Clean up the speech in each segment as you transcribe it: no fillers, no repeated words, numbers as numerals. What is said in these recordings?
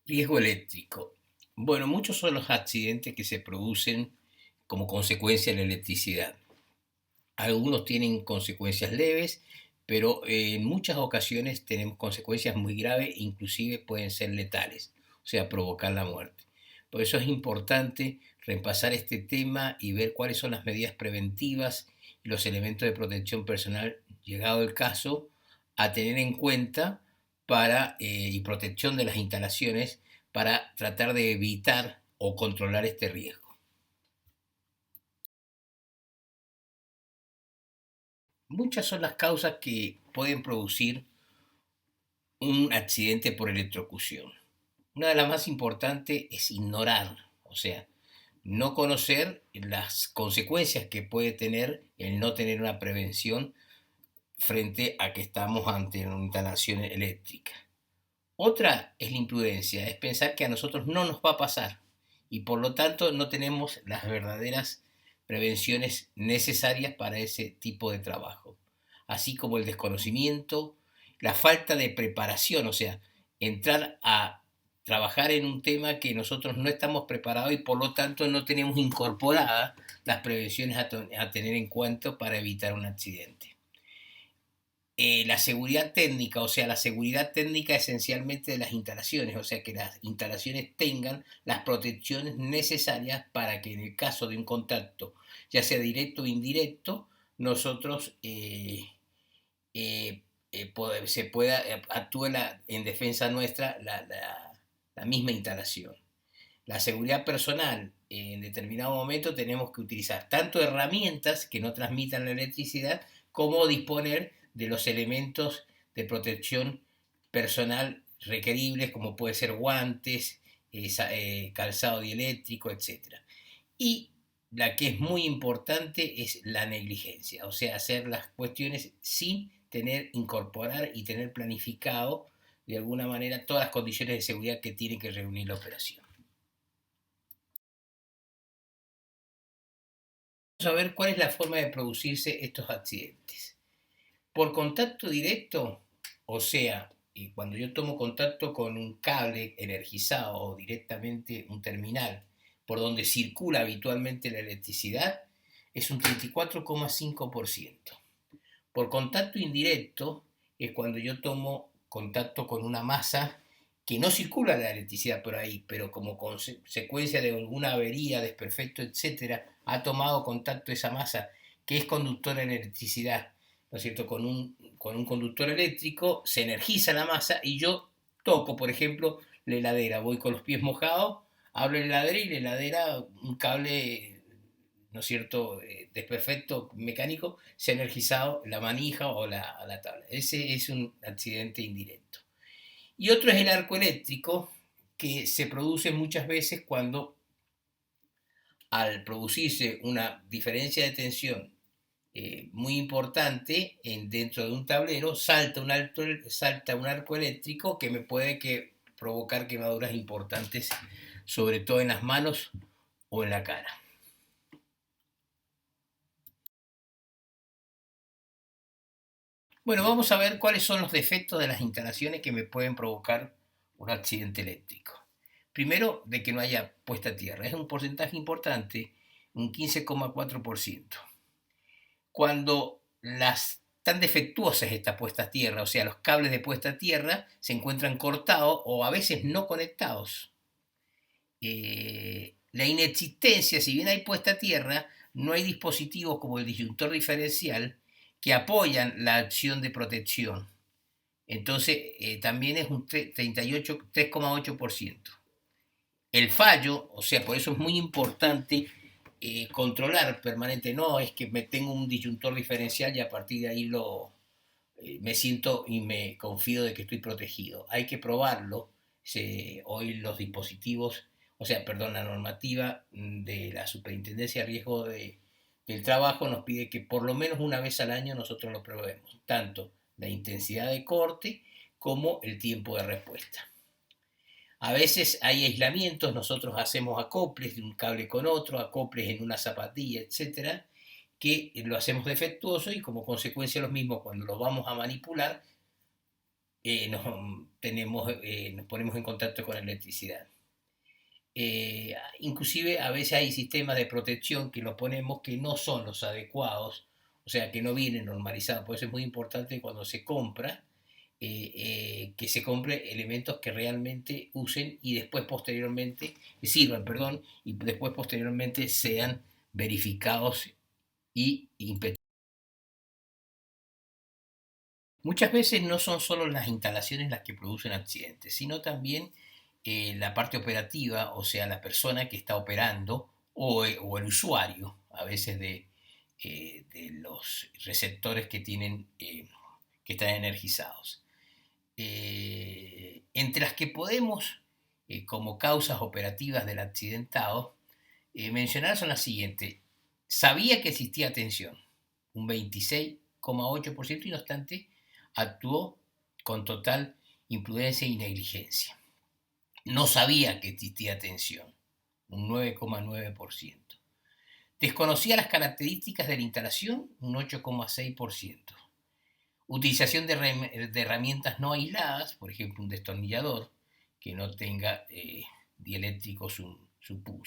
Riesgo eléctrico. Bueno, muchos son los accidentes que se producen como consecuencia de la electricidad. Algunos tienen consecuencias leves, pero en muchas ocasiones tenemos consecuencias muy graves, inclusive pueden ser letales, o sea, provocar la muerte. Por eso es importante repasar este tema y ver cuáles son las medidas preventivas y los elementos de protección personal, llegado el caso, a tener en cuenta y protección de las instalaciones para tratar de evitar o controlar este riesgo. Muchas son las causas que pueden producir un accidente por electrocución. Una de las más importantes es ignorar, o sea, no conocer las consecuencias que puede tener el no tener una prevención frente a que estamos ante una instalación eléctrica. Otra es la imprudencia, es pensar que a nosotros no nos va a pasar y por lo tanto no tenemos las verdaderas prevenciones necesarias para ese tipo de trabajo, así como el desconocimiento, la falta de preparación, o sea, entrar a trabajar en un tema que nosotros no estamos preparados y por lo tanto no tenemos incorporadas las prevenciones a tener en cuenta para evitar un accidente. La seguridad técnica, o sea, la seguridad técnica esencialmente de las instalaciones, o sea, que las instalaciones tengan las protecciones necesarias para que en el caso de un contacto, ya sea directo o indirecto, nosotros se pueda, actúe en defensa nuestra la misma instalación. La seguridad personal, en determinado momento tenemos que utilizar tanto herramientas que no transmitan la electricidad como disponer de los elementos de protección personal requeribles como puede ser guantes, calzado dieléctrico, etcétera. Y la que es muy importante es la negligencia, o sea, hacer las cuestiones sin incorporar y tener planificado de alguna manera todas las condiciones de seguridad que tiene que reunir la operación. Vamos a ver cuál es la forma de producirse estos accidentes. Por contacto directo, o sea, cuando yo tomo contacto con un cable energizado o directamente un terminal por donde circula habitualmente la electricidad, es un 34,5%. Por contacto indirecto es cuando yo tomo contacto con una masa que no circula la electricidad por ahí, pero como consecuencia de alguna avería, desperfecto, etcétera, ha tomado contacto esa masa que es conductora de electricidad, ¿no es cierto? Con un conductor eléctrico se energiza la masa y yo toco, por ejemplo, la heladera, voy con los pies mojados, abro la heladera y la heladera, un cable, ¿no es cierto?, desperfecto mecánico, se ha energizado la manija o la tabla. Ese es un accidente indirecto. Y otro es el arco eléctrico, que se produce muchas veces cuando al producirse una diferencia de tensión muy importante dentro de un tablero, salta un arco eléctrico que me puede provocar quemaduras importantes, sobre todo en las manos o en la cara. Bueno, vamos a ver cuáles son los defectos de las instalaciones que me pueden provocar un accidente eléctrico. Primero, de que no haya puesta a tierra. Es un porcentaje importante, un 15,4%. Cuando están defectuosas estas puestas a tierra, o sea, los cables de puesta a tierra se encuentran cortados o a veces no conectados. La inexistencia, si bien hay puesta a tierra, no hay dispositivos como el disyuntor diferencial que apoyan la acción de protección. Entonces, también es un 3,8%. El fallo, o sea, por eso es muy importante controlar permanente. No es que me tengo un disyuntor diferencial y a partir de ahí me siento y me confío de que estoy protegido. Hay que probarlo. Hoy los dispositivos, o sea, perdón, la normativa de la Superintendencia de Riesgo del Trabajo nos pide que por lo menos una vez al año nosotros lo probemos, tanto la intensidad de corte como el tiempo de respuesta. A veces hay aislamientos, nosotros hacemos acoples de un cable con otro, acoples en una zapatilla, etcétera, que lo hacemos defectuoso y como consecuencia lo mismo cuando lo vamos a manipular, nos ponemos en contacto con la electricidad. Inclusive a veces hay sistemas de protección que los ponemos que no son los adecuados, o sea, que no vienen normalizados. Por eso es muy importante cuando se compra, que se compre elementos que realmente usen y después posteriormente, sirvan, perdón, y después posteriormente sean verificados y inspeccionados. Muchas veces no son solo las instalaciones las que producen accidentes, sino también la parte operativa, o sea, la persona que está operando o el usuario, a veces de los receptores que tienen, que están energizados. Entre las que podemos, como causas operativas del accidentado, mencionar son las siguientes. Sabía que existía tensión, un 26,8%, y no obstante, actuó con total imprudencia y negligencia. No sabía que existía tensión, un 9,9%. Desconocía las características de la instalación, un 8,6%. Utilización de herramientas no aisladas, por ejemplo, un destornillador que no tenga dieléctrico su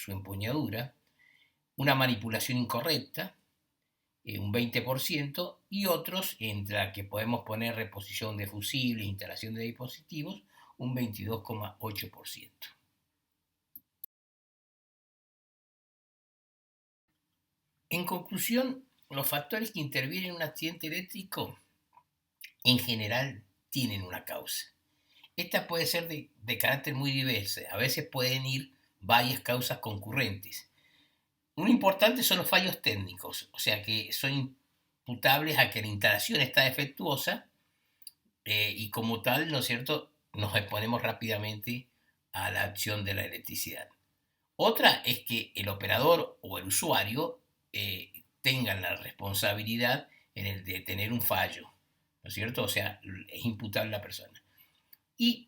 empuñadura. Una manipulación incorrecta, un 20%, y otros, entre la que podemos poner reposición de fusibles, instalación de dispositivos, un 22,8%. En conclusión, los factores que intervienen en un accidente eléctrico en general tienen una causa. Esta puede ser de carácter muy diverso, a veces pueden ir varias causas concurrentes. Un importante son los fallos técnicos, o sea que son imputables a que la instalación está defectuosa, y como tal, ¿no es cierto?, nos exponemos rápidamente a la acción de la electricidad. Otra es que el operador o el usuario tengan la responsabilidad en el de tener un fallo, ¿no es cierto? O sea, es imputable a la persona. Y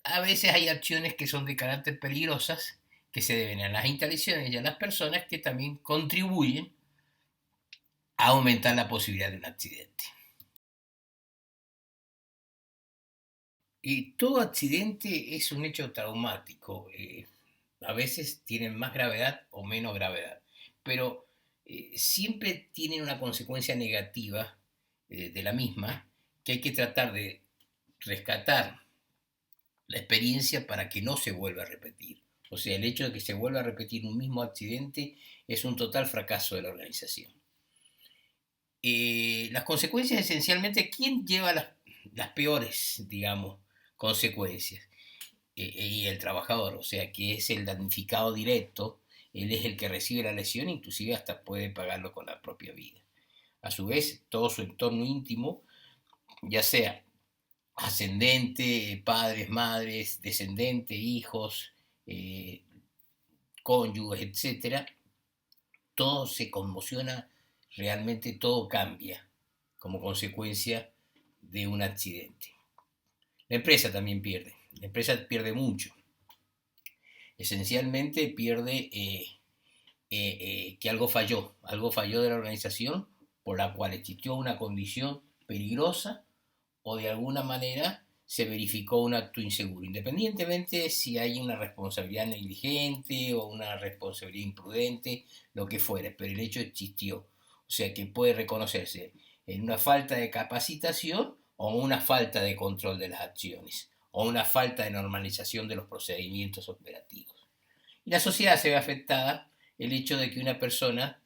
a veces hay acciones que son de carácter peligrosas, que se deben a las instalaciones y a las personas, que también contribuyen a aumentar la posibilidad de un accidente. Y todo accidente es un hecho traumático. A veces tienen más gravedad o menos gravedad, pero siempre tienen una consecuencia negativa de la misma, que hay que tratar de rescatar la experiencia para que no se vuelva a repetir. O sea, el hecho de que se vuelva a repetir un mismo accidente es un total fracaso de la organización. Las consecuencias, esencialmente, ¿quién lleva las peores, digamos, consecuencias? Y el trabajador, o sea, que es el damnificado directo, él es el que recibe la lesión, inclusive hasta puede pagarlo con la propia vida. A su vez, todo su entorno íntimo, ya sea ascendente, padres, madres, descendente, hijos, eh, cónyuges, etcétera, todo se conmociona, realmente todo cambia como consecuencia de un accidente. La empresa también pierde, la empresa pierde mucho. Esencialmente pierde que algo falló de la organización, por la cual existió una condición peligrosa, o de alguna manera se verificó un acto inseguro, independientemente si hay una responsabilidad negligente o una responsabilidad imprudente, lo que fuera, pero el hecho existió. O sea que puede reconocerse en una falta de capacitación o una falta de control de las acciones, o una falta de normalización de los procedimientos operativos. Y la sociedad se ve afectada, el hecho de que una persona,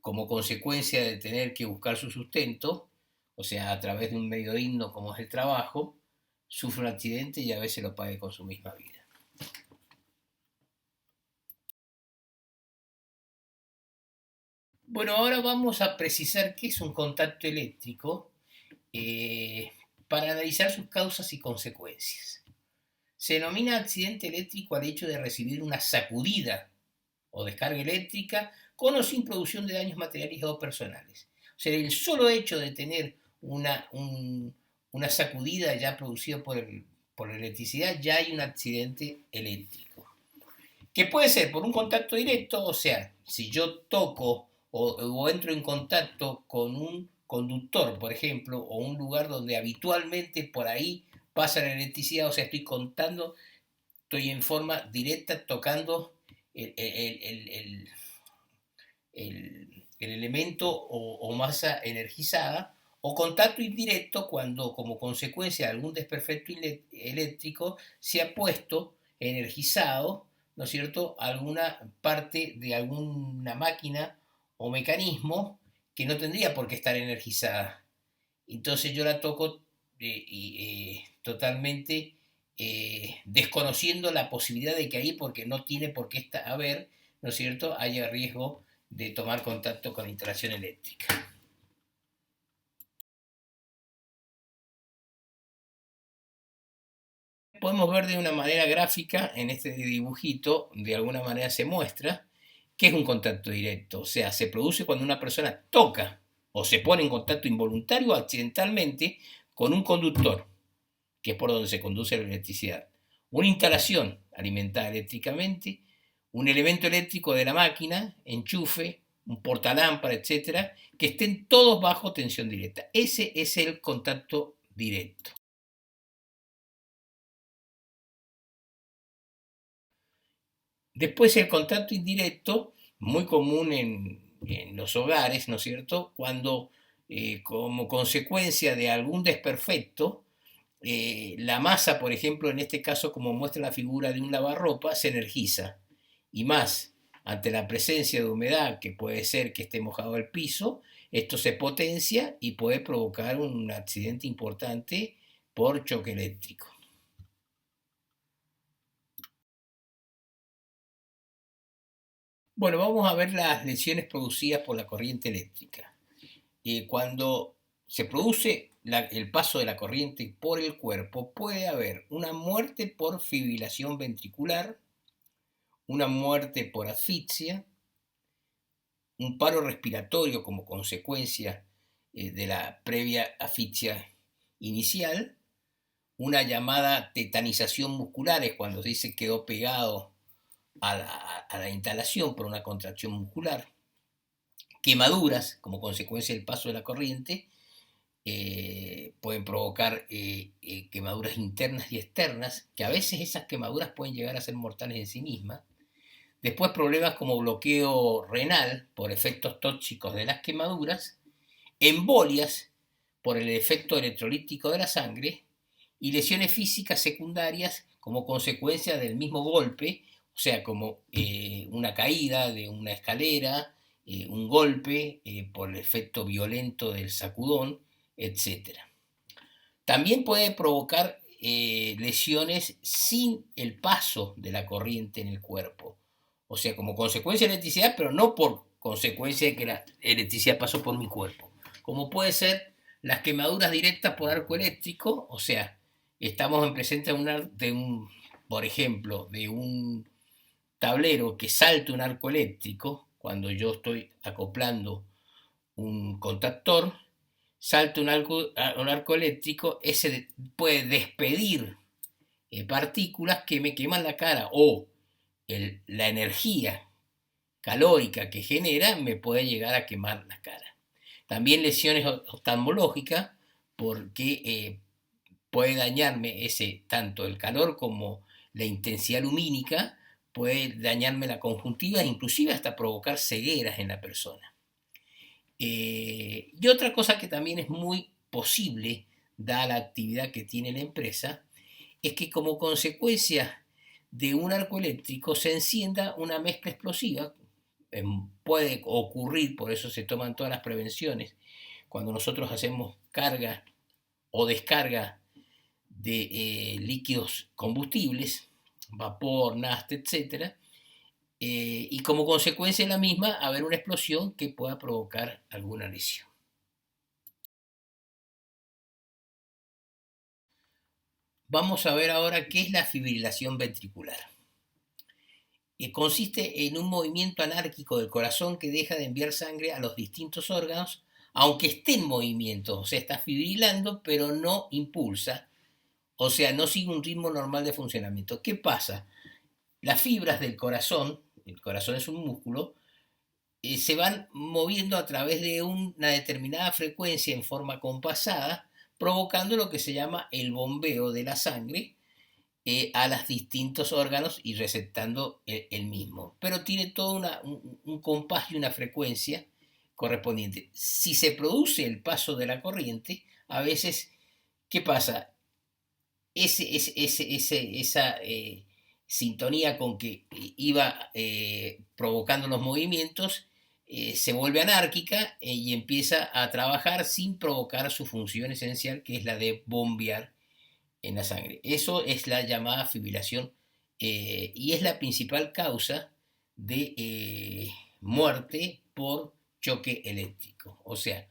como consecuencia de tener que buscar su sustento, o sea, a través de un medio digno como es el trabajo, sufre un accidente y a veces lo pague con su misma vida. Bueno, ahora vamos a precisar qué es un contacto eléctrico, eh, para analizar sus causas y consecuencias. Se denomina accidente eléctrico al hecho de recibir una sacudida o descarga eléctrica con o sin producción de daños materiales o personales. O sea, el solo hecho de tener una sacudida ya producida por la electricidad, ya hay un accidente eléctrico. Que puede ser por un contacto directo, o sea, si yo toco o entro en contacto con un conductor, por ejemplo, o un lugar donde habitualmente por ahí pasa la electricidad, o sea, estoy contando, estoy en forma directa tocando el elemento o masa energizada, o contacto indirecto cuando como consecuencia de algún desperfecto eléctrico se ha puesto energizado, ¿no es cierto?, alguna parte de alguna máquina o mecanismo que no tendría por qué estar energizada. Entonces yo la toco totalmente desconociendo la posibilidad de que ahí, porque no tiene por qué haber, ¿no es cierto?, haya riesgo de tomar contacto con instalación eléctrica. Podemos ver de una manera gráfica, en este dibujito, de alguna manera se muestra qué es un contacto directo. O sea, se produce cuando una persona toca o se pone en contacto involuntario o accidentalmente con un conductor, que es por donde se conduce la electricidad. Una instalación alimentada eléctricamente, un elemento eléctrico de la máquina, enchufe, un portalámpara, etcétera, que estén todos bajo tensión directa. Ese es el contacto directo. Después el contacto indirecto, muy común en los hogares, ¿no es cierto? Cuando como consecuencia de algún desperfecto, la masa, por ejemplo, en este caso, como muestra la figura de un lavarropa, se energiza. Y más, ante la presencia de humedad, que puede ser que esté mojado el piso, esto se potencia y puede provocar un accidente importante por choque eléctrico. Bueno, vamos a ver las lesiones producidas por la corriente eléctrica. Cuando se produce el paso de la corriente por el cuerpo, puede haber una muerte por fibrilación ventricular, una muerte por asfixia, un paro respiratorio como consecuencia de la previa asfixia inicial, una llamada tetanización muscular, es cuando se dice quedó pegado a la instalación por una contracción muscular, quemaduras como consecuencia del paso de la corriente, pueden provocar quemaduras internas y externas, que a veces esas quemaduras pueden llegar a ser mortales en sí mismas. Después problemas como bloqueo renal por efectos tóxicos de las quemaduras, embolias por el efecto electrolítico de la sangre y lesiones físicas secundarias como consecuencia del mismo golpe, o sea, como una caída de una escalera, un golpe por el efecto violento del sacudón, etc. También puede provocar lesiones sin el paso de la corriente en el cuerpo, o sea, como consecuencia de electricidad, pero no por consecuencia de que la electricidad pasó por mi cuerpo, como puede ser las quemaduras directas por arco eléctrico, o sea, estamos en presencia por ejemplo, de un tablero que salte un arco eléctrico, cuando yo estoy acoplando un contactor, salta un arco eléctrico, ese puede despedir partículas que me queman la cara, o la energía calórica que genera me puede llegar a quemar la cara. También lesiones oftalmológicas, porque puede dañarme tanto el calor como la intensidad lumínica, puede dañarme la conjuntiva e inclusive hasta provocar cegueras en la persona. Y otra cosa que también es muy posible, dada la actividad que tiene la empresa, es que como consecuencia de un arco eléctrico se encienda una mezcla explosiva. Puede ocurrir, por eso se toman todas las prevenciones, cuando nosotros hacemos carga o descarga de líquidos combustibles, vapor, nafta, etc. Y como consecuencia de la misma, haber una explosión que pueda provocar alguna lesión. Vamos a ver ahora qué es la fibrilación ventricular. Consiste en un movimiento anárquico del corazón que deja de enviar sangre a los distintos órganos, aunque esté en movimiento, o sea, está fibrilando, pero no impulsa, o sea, no sigue un ritmo normal de funcionamiento. ¿Qué pasa? Las fibras del corazón, el corazón es un músculo, se van moviendo a través de una determinada frecuencia en forma compasada provocando lo que se llama el bombeo de la sangre a los distintos órganos y receptando el mismo. Pero tiene todo un compás y una frecuencia correspondiente. Si se produce el paso de la corriente, a veces, ¿qué pasa? Esa sintonía con que iba provocando los movimientos se vuelve anárquica y empieza a trabajar sin provocar su función esencial, que es la de bombear en la sangre. Eso es la llamada fibrilación y es la principal causa de muerte por choque eléctrico. O sea,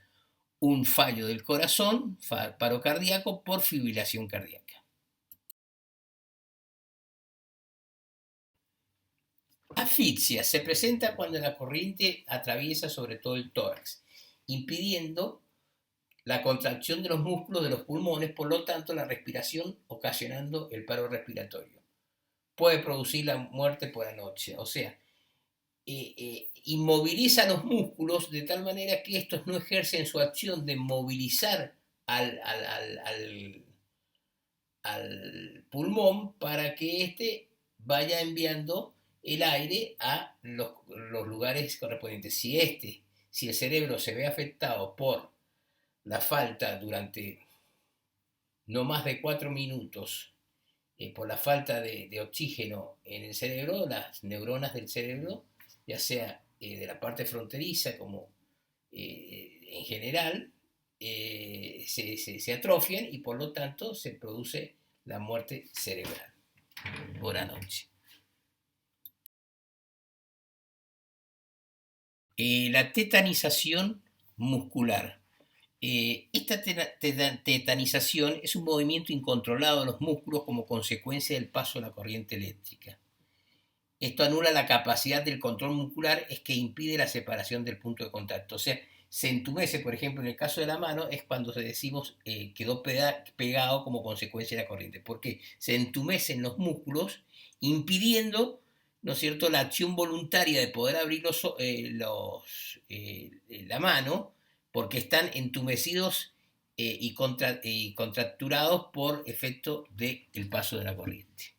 un fallo del corazón, paro cardíaco por fibrilación cardíaca. Asfixia se presenta cuando la corriente atraviesa sobre todo el tórax, impidiendo la contracción de los músculos de los pulmones, por lo tanto la respiración, ocasionando el paro respiratorio. Puede producir la muerte por anoxia, o sea, inmoviliza los músculos de tal manera que estos no ejercen su acción de movilizar al pulmón para que éste vaya enviando el aire a los lugares correspondientes. Si el cerebro se ve afectado por la falta durante no más de 4 minutos, por la falta de oxígeno en el cerebro, las neuronas del cerebro, ya sea de la parte fronteriza como en general, se atrofian y por lo tanto se produce la muerte cerebral por anoche. La tetanización muscular. Esta tetanización es un movimiento incontrolado de los músculos como consecuencia del paso de la corriente eléctrica. Esto anula la capacidad del control muscular, es que impide la separación del punto de contacto. O sea, se entumece, por ejemplo, en el caso de la mano, es cuando decimos quedó pegado como consecuencia de la corriente, porque se entumecen los músculos, impidiendo, ¿no es cierto?, la acción voluntaria de poder abrir la mano, porque están entumecidos y contracturados por efecto del paso de la corriente.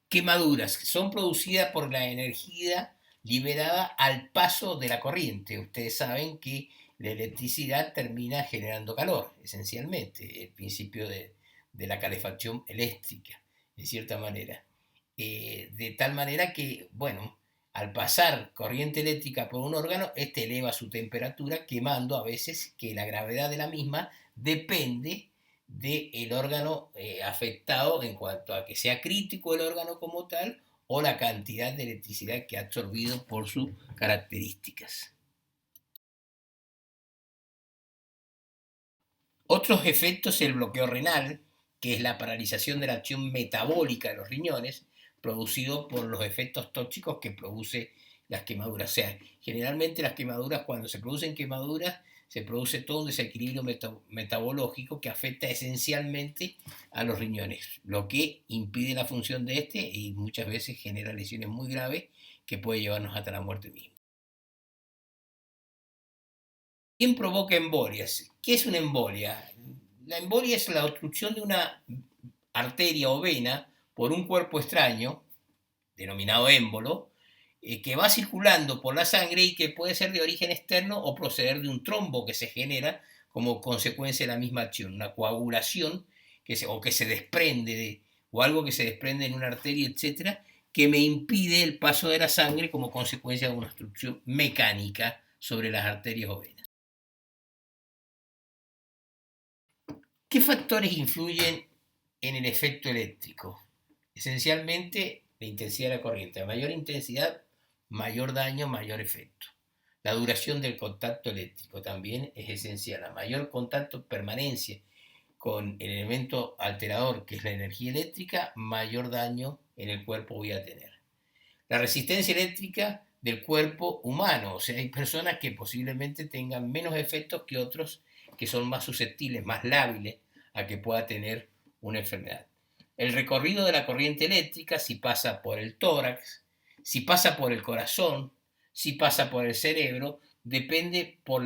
Quemaduras son producidas por la energía liberada al paso de la corriente. Ustedes saben que la electricidad termina generando calor, esencialmente, el principio de la calefacción eléctrica, de cierta manera. De tal manera que, bueno, al pasar corriente eléctrica por un órgano, este eleva su temperatura, quemando a veces que la gravedad de la misma depende del órgano afectado en cuanto a que sea crítico el órgano como tal o la cantidad de electricidad que ha absorbido por sus características. Otros efectos, el bloqueo renal, que es la paralización de la acción metabólica de los riñones, producido por los efectos tóxicos que produce las quemaduras. O sea, generalmente las quemaduras, cuando se producen quemaduras, se produce todo un desequilibrio metabológico que afecta esencialmente a los riñones, lo que impide la función de este y muchas veces genera lesiones muy graves que puede llevarnos hasta la muerte misma. ¿Quién provoca embolias? ¿Qué es una embolia? La embolia es la obstrucción de una arteria o vena por un cuerpo extraño, denominado émbolo, que va circulando por la sangre y que puede ser de origen externo o proceder de un trombo que se genera como consecuencia de la misma acción, una coagulación o que se desprende o algo que se desprende en una arteria, etcétera, que me impide el paso de la sangre como consecuencia de una obstrucción mecánica sobre las arterias o venas. ¿Qué factores influyen en el efecto eléctrico? Esencialmente la intensidad de la corriente. A mayor intensidad, mayor daño, mayor efecto. La duración del contacto eléctrico también es esencial. A mayor contacto, permanencia con el elemento alterador, que es la energía eléctrica, mayor daño en el cuerpo voy a tener. La resistencia eléctrica del cuerpo humano. O sea, hay personas que posiblemente tengan menos efectos que otros que son más susceptibles, más lábiles a que pueda tener una enfermedad. El recorrido de la corriente eléctrica, si pasa por el tórax, si pasa por el corazón, si pasa por el cerebro, depende por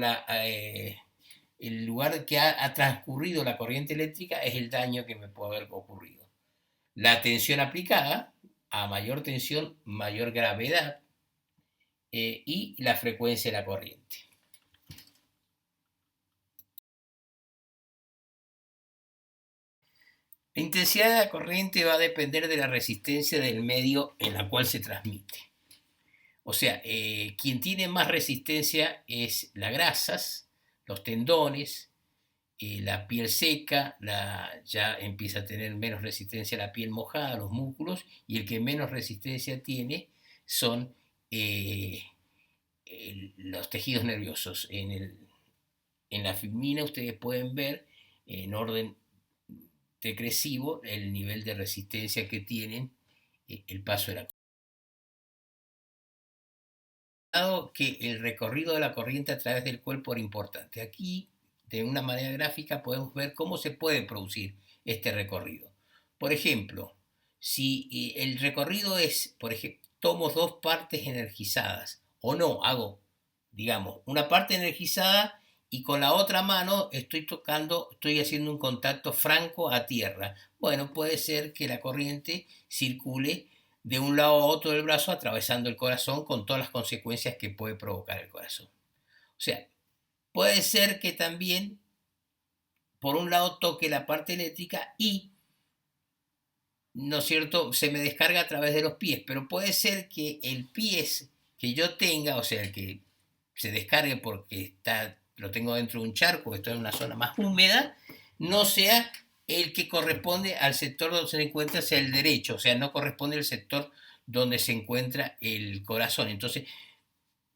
el lugar que ha transcurrido la corriente eléctrica, es el daño que me puede haber ocurrido. La tensión aplicada, a mayor tensión, mayor gravedad, y la frecuencia de la corriente. La intensidad de la corriente va a depender de la resistencia del medio en la cual se transmite. O sea, quien tiene más resistencia es las grasas, los tendones, la piel seca, ya empieza a tener menos resistencia la piel mojada, los músculos, y el que menos resistencia tiene son los tejidos nerviosos. En la filmina ustedes pueden ver en orden decresivo el nivel de resistencia que tienen el paso de la corriente. Dado que el recorrido de la corriente a través del cuerpo era importante. Aquí, de una manera gráfica, podemos ver cómo se puede producir este recorrido. Por ejemplo, si el recorrido es, por ejemplo, tomo dos partes energizadas, o no, hago, digamos, una parte energizada y con la otra mano estoy haciendo un contacto franco a tierra. Bueno, puede ser que la corriente circule de un lado a otro del brazo atravesando el corazón con todas las consecuencias que puede provocar el corazón. O sea, puede ser que también por un lado toque la parte eléctrica y, ¿no es cierto?, se me descarga a través de los pies, pero puede ser que el pie que yo tenga, o sea, el que se descargue porque lo tengo dentro de un charco, estoy en una zona más húmeda, no sea el que corresponde al sector donde se encuentra, sea el derecho, o sea, no corresponde al sector donde se encuentra el corazón. Entonces,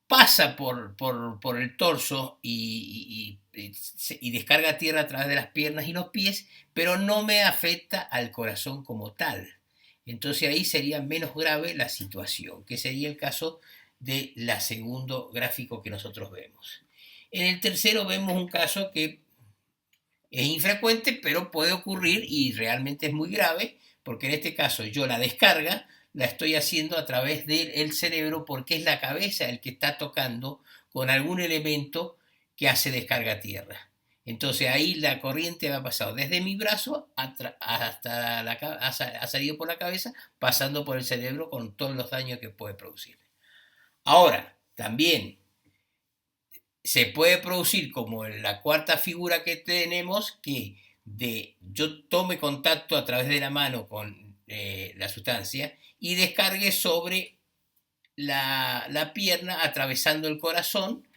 pasa por el torso y descarga tierra a través de las piernas y los pies, pero no me afecta al corazón como tal. Entonces ahí sería menos grave la situación, que sería el caso del segundo gráfico que nosotros vemos. En el tercero vemos un caso que es infrecuente, pero puede ocurrir y realmente es muy grave, porque en este caso yo la descarga la estoy haciendo a través del cerebro porque es la cabeza el que está tocando con algún elemento que hace descarga a tierra. Entonces ahí la corriente ha pasado desde mi brazo ha salido por la cabeza, pasando por el cerebro con todos los daños que puede producir. Ahora, también se puede producir como en la cuarta figura que tenemos, que yo tome contacto a través de la mano con la sustancia y descargue sobre la pierna atravesando el corazón,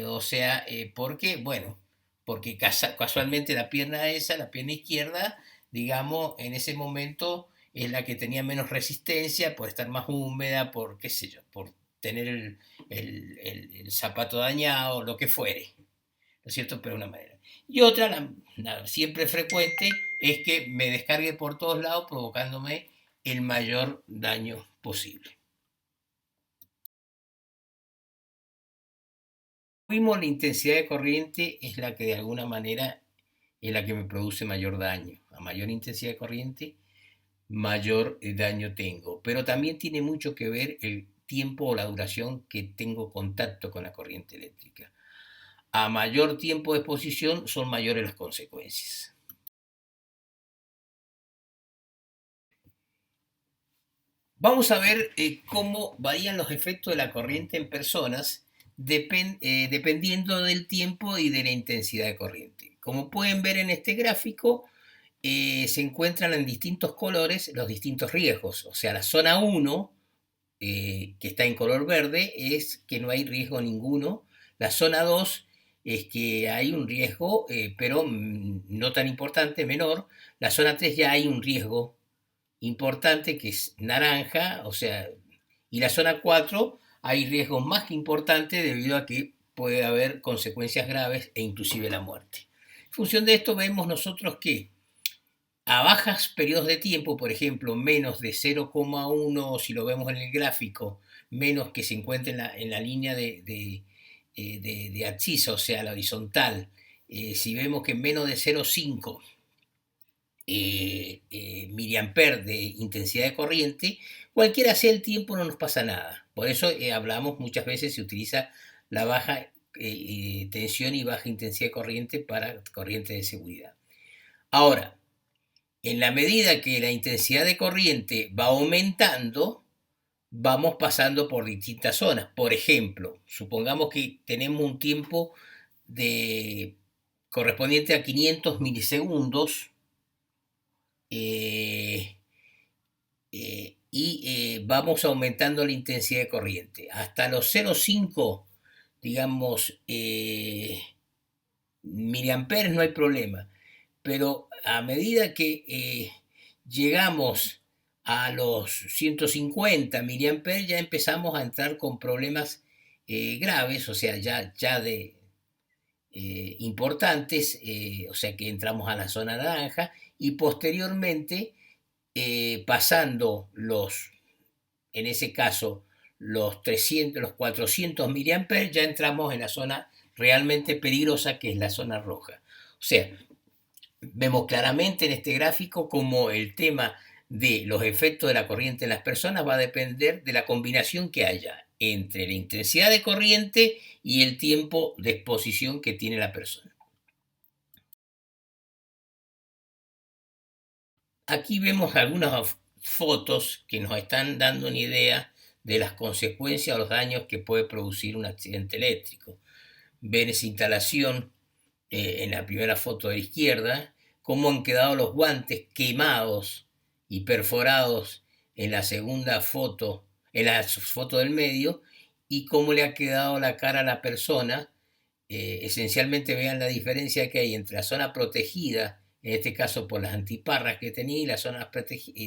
o sea, ¿por qué? Bueno, porque casualmente la pierna izquierda, digamos, en ese momento es la que tenía menos resistencia, por estar más húmeda, por qué sé yo, por tener el zapato dañado, lo que fuere, ¿no es cierto? Pero de una manera. Y otra, la siempre frecuente, es que me descargue por todos lados provocándome el mayor daño posible. Vimos la intensidad de corriente es la que de alguna manera es la que me produce mayor daño. A mayor intensidad de corriente, mayor daño tengo. Pero también tiene mucho que ver el tiempo o la duración que tengo contacto con la corriente eléctrica. A mayor tiempo de exposición son mayores las consecuencias. Vamos a ver cómo varían los efectos de la corriente en personas dependiendo del tiempo y de la intensidad de corriente. Como pueden ver en este gráfico, se encuentran en distintos colores los distintos riesgos. O sea, la zona 1, que está en color verde, es que no hay riesgo ninguno. La zona 2 es que hay un riesgo, pero no tan importante, menor. La zona 3 ya hay un riesgo importante, que es naranja, o sea, y la zona 4 hay riesgos más que importantes debido a que puede haber consecuencias graves e inclusive la muerte. En función de esto vemos nosotros que a bajas periodos de tiempo, por ejemplo, menos de 0,1, si lo vemos en el gráfico, menos que se encuentra en la línea de abscisa, o sea, la horizontal, si vemos que menos de 0,5 miliamperes de intensidad de corriente, cualquiera sea el tiempo no nos pasa nada. Por eso hablamos muchas veces, se utiliza la baja tensión y baja intensidad de corriente para corrientes de seguridad. Ahora, en la medida que la intensidad de corriente va aumentando, vamos pasando por distintas zonas. Por ejemplo, supongamos que tenemos un tiempo correspondiente a 500 milisegundos y vamos aumentando la intensidad de corriente. Hasta los 0,5, digamos, miliamperes no hay problema, pero a medida que llegamos a los 150 miliamperes ya empezamos a entrar con problemas graves, o sea, ya de importantes, o sea que entramos a la zona naranja y posteriormente pasando en ese caso, los 400 miliamperes, ya entramos en la zona realmente peligrosa, que es la zona roja. O sea, vemos claramente en este gráfico cómo el tema de los efectos de la corriente en las personas va a depender de la combinación que haya entre la intensidad de corriente y el tiempo de exposición que tiene la persona. Aquí vemos algunas fotos que nos están dando una idea de las consecuencias o los daños que puede producir un accidente eléctrico. Ven esa instalación en la primera foto de la izquierda, cómo han quedado los guantes quemados y perforados en la segunda foto, en la foto del medio, y cómo le ha quedado la cara a la persona. Esencialmente vean la diferencia que hay entre la zona protegida, en este caso por las antiparras que tenía, y las zonas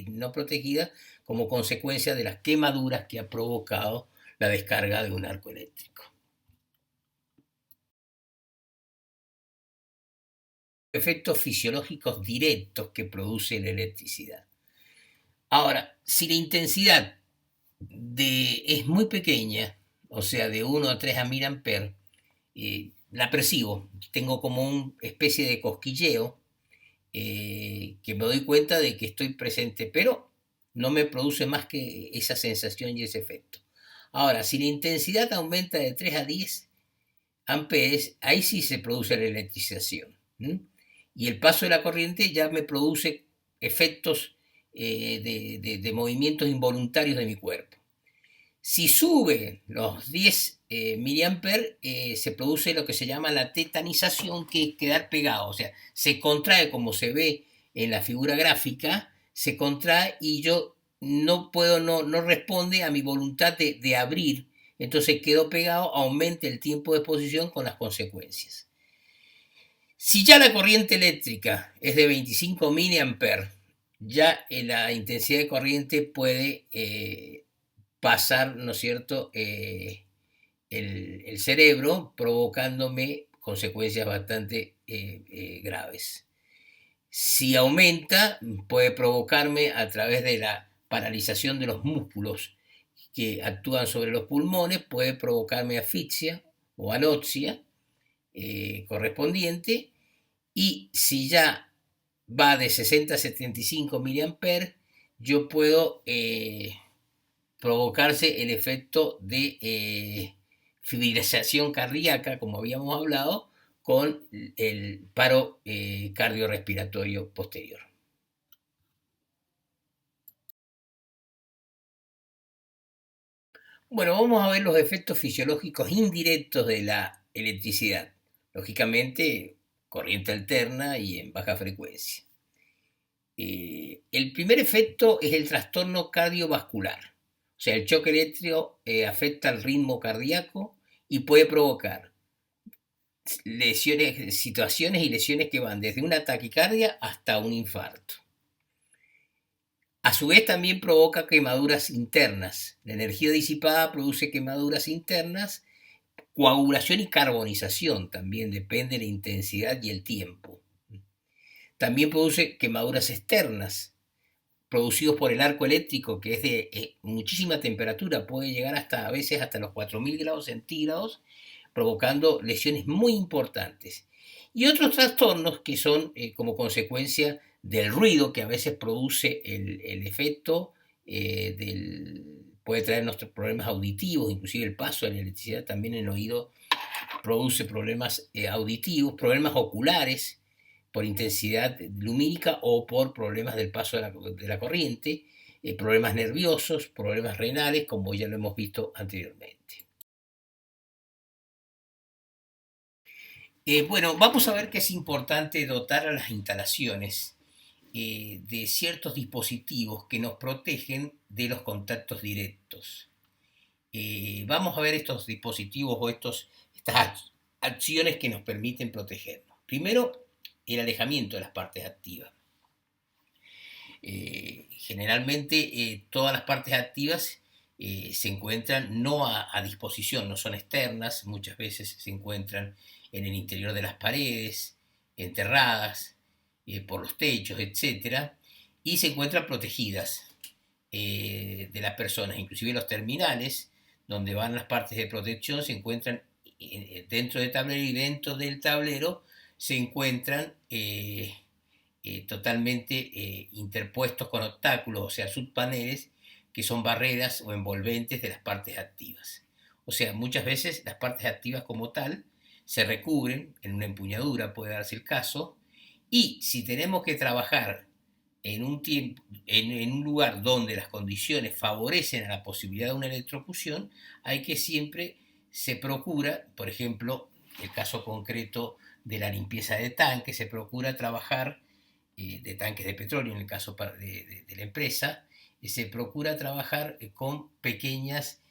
no protegidas como consecuencia de las quemaduras que ha provocado la descarga de un arco eléctrico. Efectos fisiológicos directos que produce la electricidad. Ahora, si la intensidad es muy pequeña, o sea, de 1 a 3 miliamperes, la percibo, tengo como una especie de cosquilleo que me doy cuenta de que estoy presente, pero no me produce más que esa sensación y ese efecto. Ahora, si la intensidad aumenta de 3 a 10 amperes, ahí sí se produce la electrización. Y el paso de la corriente ya me produce efectos de movimientos involuntarios de mi cuerpo. Si sube los 10 miliamperes, se produce lo que se llama la tetanización, que es quedar pegado. O sea, se contrae como se ve en la figura gráfica, se contrae y yo no puedo, no responde a mi voluntad de abrir. Entonces quedo pegado, aumenta el tiempo de exposición con las consecuencias. Si ya la corriente eléctrica es de 25 miliamperes, ya la intensidad de corriente puede pasar, ¿no es cierto?, el cerebro, provocándome consecuencias bastante graves. Si aumenta, puede provocarme a través de la paralización de los músculos que actúan sobre los pulmones, puede provocarme asfixia o anoxia correspondiente, y si ya va de 60 a 75 miliamperes, yo puedo provocarse el efecto de fibrilación cardíaca, como habíamos hablado, con el paro cardiorrespiratorio posterior. Bueno, vamos a ver los efectos fisiológicos indirectos de la electricidad. Lógicamente, corriente alterna y en baja frecuencia. El primer efecto es el trastorno cardiovascular. O sea, el choque eléctrico afecta al ritmo cardíaco y puede provocar situaciones y lesiones que van desde una taquicardia hasta un infarto. A su vez también provoca quemaduras internas. La energía disipada produce quemaduras internas, coagulación y carbonización, también depende de la intensidad y el tiempo. También produce quemaduras externas, producidos por el arco eléctrico, que es de muchísima temperatura, puede llegar a veces hasta los 4000 grados centígrados, provocando lesiones muy importantes. Y otros trastornos que son como consecuencia del ruido que a veces produce el efecto, puede traernos problemas auditivos, inclusive el paso de la electricidad también en el oído produce problemas auditivos, problemas oculares por intensidad lumínica o por problemas del paso de la corriente, problemas nerviosos, problemas renales, como ya lo hemos visto anteriormente. Bueno, vamos a ver que es importante dotar a las instalaciones de ciertos dispositivos que nos protegen de los contactos directos. Vamos a ver estos dispositivos o estas acciones que nos permiten protegernos. Primero, el alejamiento de las partes activas. Generalmente todas las partes activas se encuentran no a disposición, no son externas, muchas veces se encuentran en el interior de las paredes, enterradas por los techos, etc. Y se encuentran protegidas de las personas, inclusive los terminales, donde van las partes de protección, se encuentran dentro del tablero, y dentro del tablero se encuentran totalmente interpuestos con obstáculos, o sea, subpaneles, que son barreras o envolventes de las partes activas. O sea, muchas veces las partes activas como tal se recubren en una empuñadura, puede darse el caso, y si tenemos que trabajar en un lugar donde las condiciones favorecen a la posibilidad de una electrocución, hay que siempre se procura, por ejemplo, el caso concreto de la limpieza de tanques, se procura trabajar de tanques de petróleo, en el caso de la empresa, se procura trabajar con pequeñas,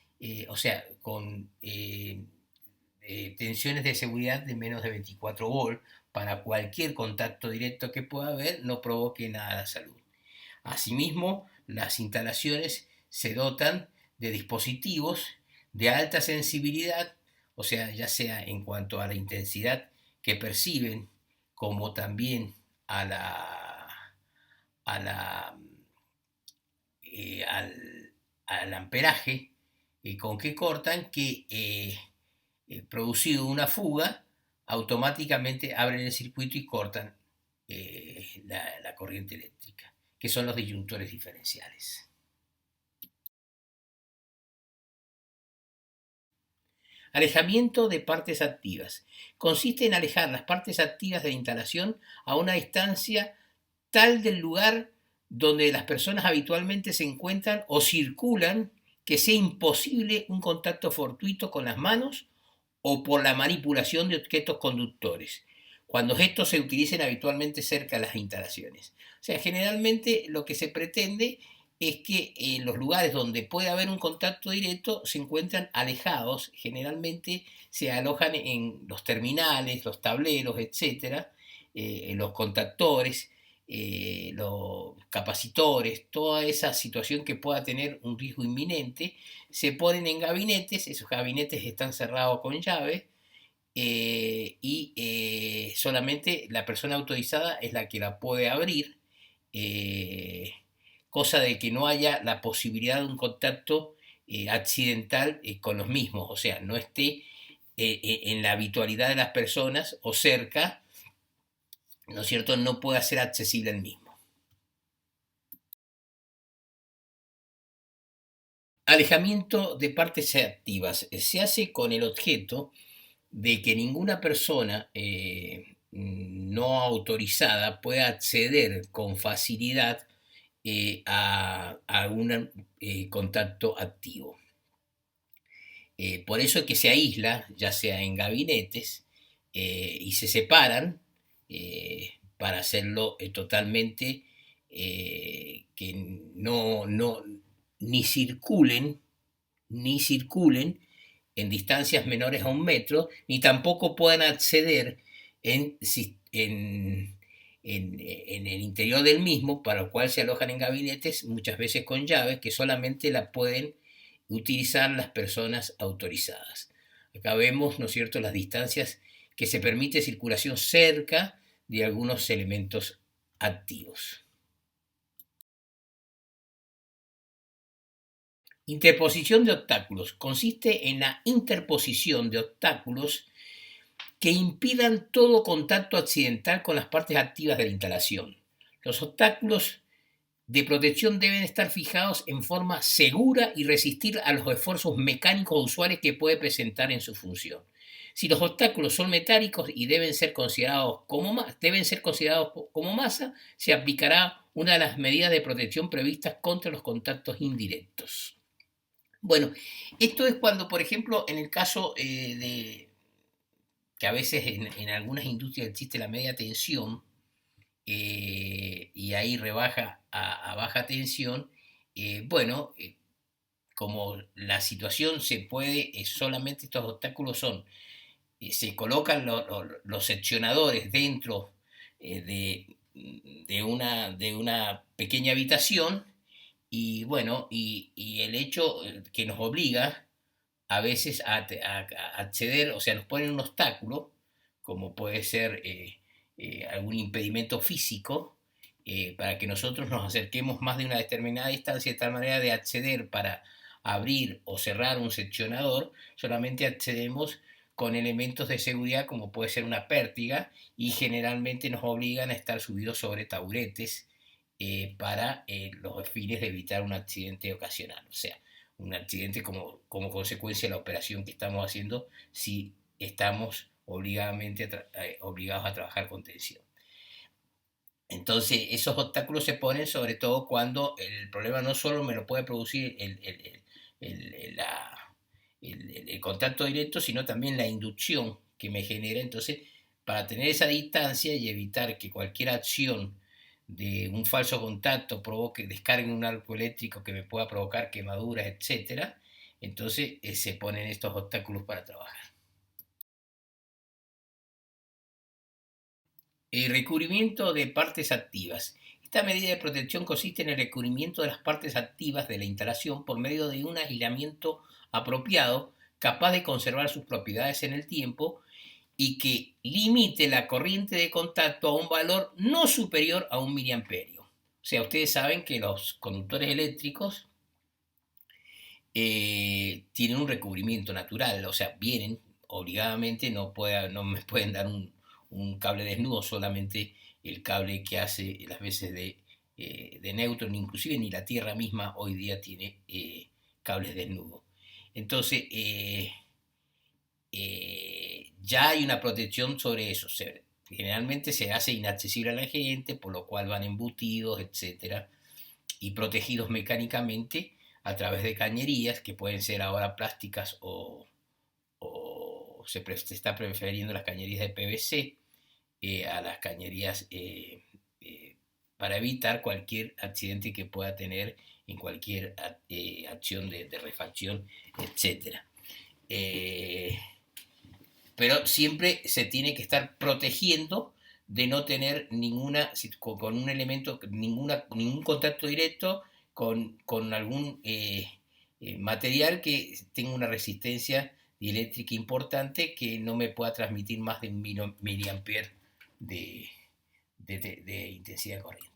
o sea, con tensiones de seguridad de menos de 24 volts, para cualquier contacto directo que pueda haber no provoque nada a la salud. Asimismo, las instalaciones se dotan de dispositivos de alta sensibilidad, o sea, ya sea en cuanto a la intensidad que perciben, como también al amperaje con que cortan, que producido una fuga, automáticamente abren el circuito y cortan la corriente eléctrica, que son los disyuntores diferenciales. Alejamiento de partes activas. Consiste en alejar las partes activas de la instalación a una distancia tal del lugar donde las personas habitualmente se encuentran o circulan, que sea imposible un contacto fortuito con las manos o por la manipulación de objetos conductores, cuando estos se utilicen habitualmente cerca de las instalaciones. O sea, generalmente lo que se pretende es que en los lugares donde puede haber un contacto directo se encuentran alejados, generalmente se alojan en los terminales, los tableros, etc., los contactores, los capacitores, toda esa situación que pueda tener un riesgo inminente, se ponen en gabinetes, esos gabinetes están cerrados con llave, y solamente la persona autorizada es la que la puede abrir, cosa de que no haya la posibilidad de un contacto accidental con los mismos, o sea, no esté en la habitualidad de las personas o cerca, ¿no es cierto?, no pueda ser accesible al mismo. Alejamiento de partes activas. Se hace con el objeto de que ninguna persona no autorizada pueda acceder con facilidad a un contacto activo. Por eso es que se aísla, ya sea en gabinetes, y se separan para hacerlo totalmente que ni circulen en distancias menores a 1 metro, ni tampoco puedan acceder en el interior del mismo, para lo cual se alojan en gabinetes, muchas veces con llaves, que solamente la pueden utilizar las personas autorizadas. Acá vemos, ¿no es cierto?, las distancias que se permite circulación cerca de algunos elementos activos. Interposición de obstáculos. Consiste en la interposición de obstáculos que impidan todo contacto accidental con las partes activas de la instalación. Los obstáculos de protección deben estar fijados en forma segura y resistir a los esfuerzos mecánicos usuales que puede presentar en su función. Si los obstáculos son metálicos y deben ser considerados como masa, se aplicará una de las medidas de protección previstas contra los contactos indirectos. Bueno, esto es cuando, por ejemplo, en el caso de que a veces en algunas industrias existe la media tensión, y ahí rebaja a baja tensión, bueno, como la situación se puede, solamente estos obstáculos son, se colocan los seccionadores dentro de una pequeña habitación y bueno, y el hecho que nos obliga a veces a acceder, o sea, nos ponen un obstáculo, como puede ser algún impedimento físico, para que nosotros nos acerquemos más de una determinada distancia, de tal manera de acceder para abrir o cerrar un seccionador, solamente accedemos con elementos de seguridad como puede ser una pértiga y generalmente nos obligan a estar subidos sobre taburetes para los fines de evitar un accidente ocasional. O sea, un accidente como consecuencia de la operación que estamos haciendo si estamos obligados a trabajar con tensión. Entonces, esos obstáculos se ponen sobre todo cuando el problema no solo me lo puede producir el contacto directo, sino también la inducción que me genera. Entonces, para tener esa distancia y evitar que cualquier acción de un falso contacto provoque, descargue un arco eléctrico que me pueda provocar quemaduras, etcétera, entonces se ponen estos obstáculos para trabajar. El recubrimiento de partes activas. Esta medida de protección consiste en el recubrimiento de las partes activas de la instalación por medio de un aislamiento apropiado, capaz de conservar sus propiedades en el tiempo y que limite la corriente de contacto a un valor no superior a 1 miliamperio. O sea, ustedes saben que los conductores eléctricos tienen un recubrimiento natural, o sea, vienen obligadamente, no me pueden dar un cable desnudo, solamente el cable que hace las veces de neutro, inclusive ni la Tierra misma hoy día tiene cables desnudos. Entonces, ya hay una protección sobre eso. Generalmente se hace inaccesible a la gente, por lo cual van embutidos, etcétera, y protegidos mecánicamente a través de cañerías que pueden ser ahora plásticas o se está prefiriendo las cañerías de PVC a las cañerías para evitar cualquier accidente que pueda tener en cualquier acción de refacción, etcétera. Pero siempre se tiene que estar protegiendo de no tener con un elemento, ningún contacto directo con algún material que tenga una resistencia eléctrica importante que no me pueda transmitir más de 1 miliamperes de intensidad de corriente.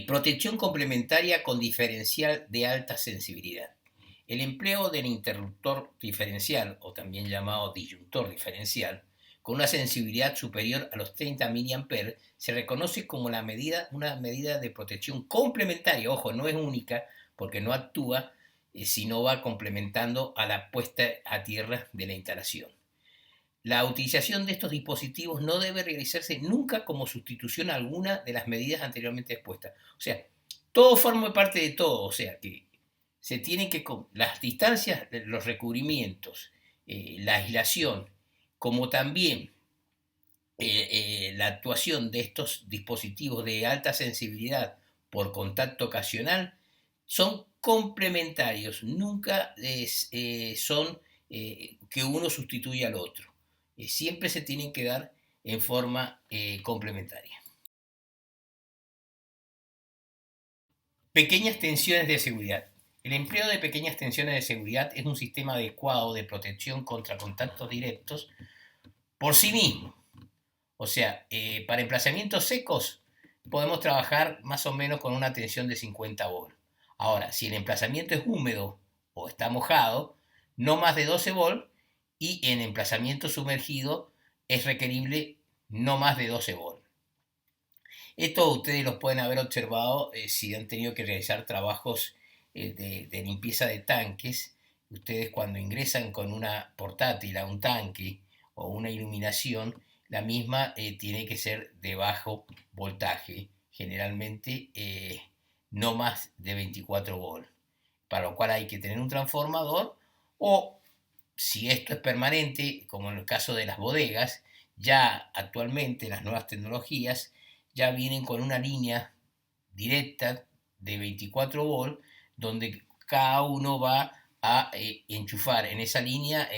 Protección complementaria con diferencial de alta sensibilidad. El empleo del interruptor diferencial, o también llamado disyuntor diferencial, con una sensibilidad superior a los 30 mA, se reconoce como una medida de protección complementaria. Ojo, no es única, porque no actúa, sino va complementando a la puesta a tierra de la instalación. La utilización de estos dispositivos no debe realizarse nunca como sustitución alguna de las medidas anteriormente expuestas. O sea, todo forma parte de todo, o sea, que se tienen que, las distancias, los recubrimientos, la aislación, como también la actuación de estos dispositivos de alta sensibilidad por contacto ocasional, son complementarios, nunca son que uno sustituye al otro. Siempre se tienen que dar en forma complementaria. Pequeñas tensiones de seguridad. El empleo de pequeñas tensiones de seguridad es un sistema adecuado de protección contra contactos directos por sí mismo. O sea, para emplazamientos secos podemos trabajar más o menos con una tensión de 50 volts. Ahora, si el emplazamiento es húmedo o está mojado, no más de 12 volts, y en emplazamiento sumergido es requerible no más de 12 volts. Esto ustedes los pueden haber observado si han tenido que realizar trabajos de limpieza de tanques ustedes cuando ingresan con una portátil a un tanque o una iluminación, la misma tiene que ser de bajo voltaje, generalmente no más de 24 volts, para lo cual hay que tener un transformador o si esto es permanente, como en el caso de las bodegas, ya actualmente las nuevas tecnologías ya vienen con una línea directa de 24 volts donde cada uno va a enchufar en esa línea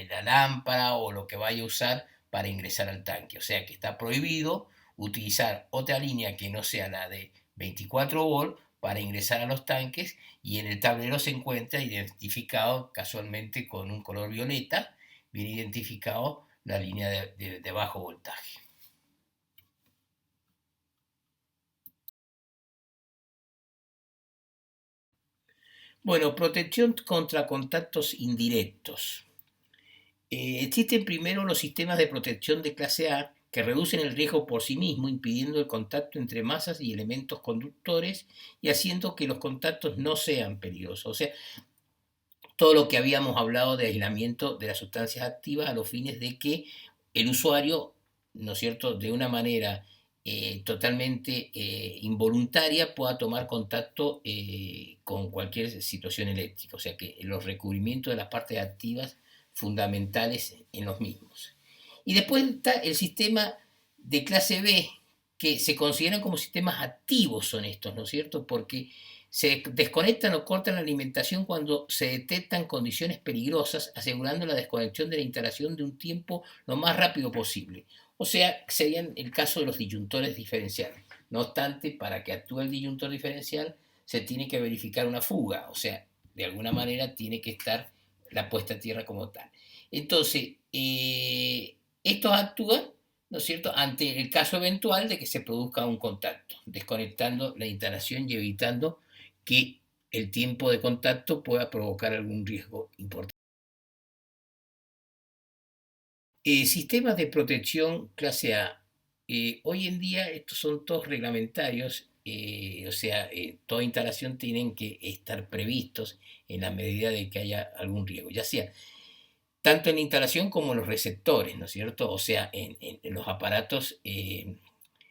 la lámpara o lo que vaya a usar para ingresar al tanque. O sea que está prohibido utilizar otra línea que no sea la de 24 volts para ingresar a los tanques y en el tablero se encuentra identificado casualmente con un color violeta, viene identificado la línea de bajo voltaje. Bueno, protección contra contactos indirectos. Existen primero los sistemas de protección de clase A que reducen el riesgo por sí mismo, impidiendo el contacto entre masas y elementos conductores y haciendo que los contactos no sean peligrosos. O sea, todo lo que habíamos hablado de aislamiento de las sustancias activas a los fines de que el usuario, ¿no es cierto?, de una manera totalmente involuntaria pueda tomar contacto con cualquier situación eléctrica, o sea que los recubrimientos de las partes activas fundamentales en los mismos. Y después está el sistema de clase B, que se consideran como sistemas activos son estos, ¿no es cierto? Porque se desconectan o cortan la alimentación cuando se detectan condiciones peligrosas, asegurando la desconexión de la instalación de un tiempo lo más rápido posible. O sea, serían el caso de los disyuntores diferenciales. No obstante, para que actúe el disyuntor diferencial, se tiene que verificar una fuga, o sea, de alguna manera tiene que estar la puesta a tierra como tal. Entonces, estos actúan, ¿no es cierto?, ante el caso eventual de que se produzca un contacto, desconectando la instalación y evitando que el tiempo de contacto pueda provocar algún riesgo importante. Sistemas de protección clase A. Hoy en día estos son todos reglamentarios, o sea, toda instalación tienen que estar previstos en la medida de que haya algún riesgo, ya sea tanto en la instalación como en los receptores, ¿no es cierto? O sea, en los aparatos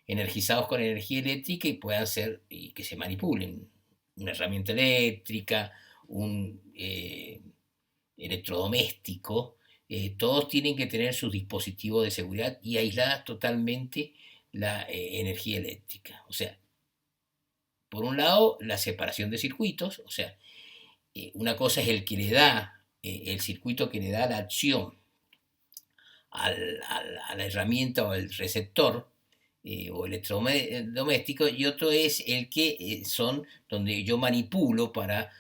energizados con energía eléctrica y puedan ser, y que se manipulen. Una herramienta eléctrica, un electrodoméstico, todos tienen que tener sus dispositivos de seguridad y aisladas totalmente la energía eléctrica. O sea, por un lado, la separación de circuitos, o sea, una cosa es el que le da, el circuito que le da la acción a la herramienta o al receptor o electrodoméstico y otro es el que son donde yo manipulo para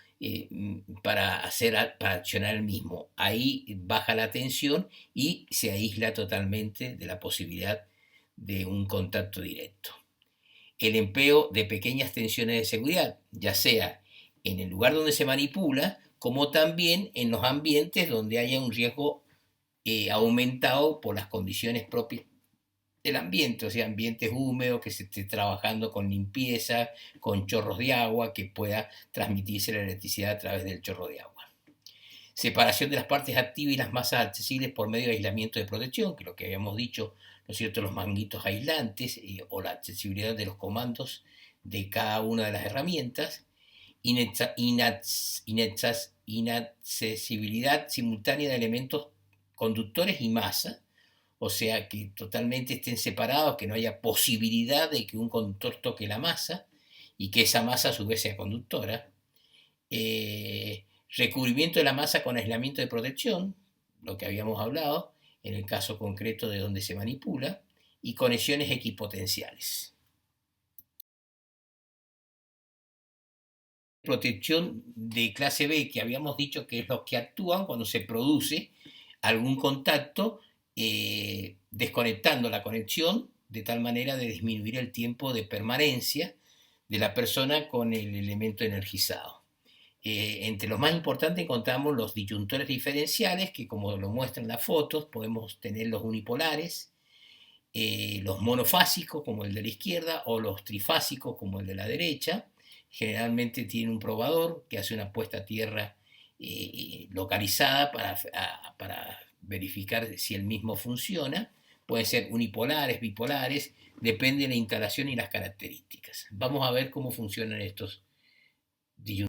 accionar el mismo. Ahí baja la tensión y se aísla totalmente de la posibilidad de un contacto directo. El empleo de pequeñas tensiones de seguridad, ya sea en el lugar donde se manipula, como también en los ambientes donde haya un riesgo aumentado por las condiciones propias del ambiente, o sea, ambientes húmedos, que se esté trabajando con limpieza, con chorros de agua, que pueda transmitirse la electricidad a través del chorro de agua. Separación de las partes activas y las masas accesibles por medio de aislamiento de protección, que es lo que habíamos dicho, ¿no es cierto?, los manguitos aislantes o la accesibilidad de los comandos de cada una de las herramientas, inaccesibilidad simultánea de elementos conductores y masa, o sea, que totalmente estén separados, que no haya posibilidad de que un conductor toque la masa y que esa masa a su vez sea conductora. Recubrimiento de la masa con aislamiento de protección, lo que habíamos hablado, en el caso concreto de donde se manipula, y conexiones equipotenciales. Protección de clase B, que habíamos dicho que es los que actúan cuando se produce algún contacto, desconectando la conexión de tal manera de disminuir el tiempo de permanencia de la persona con el elemento energizado. Entre los más importantes encontramos los disyuntores diferenciales, que como lo muestran las fotos, podemos tener los unipolares, los monofásicos como el de la izquierda o los trifásicos como el de la derecha. Generalmente tiene un probador que hace una puesta a tierra localizada para verificar si el mismo funciona. Pueden ser unipolares, bipolares, depende de la instalación y las características. Vamos a ver cómo funcionan estos disyuntores.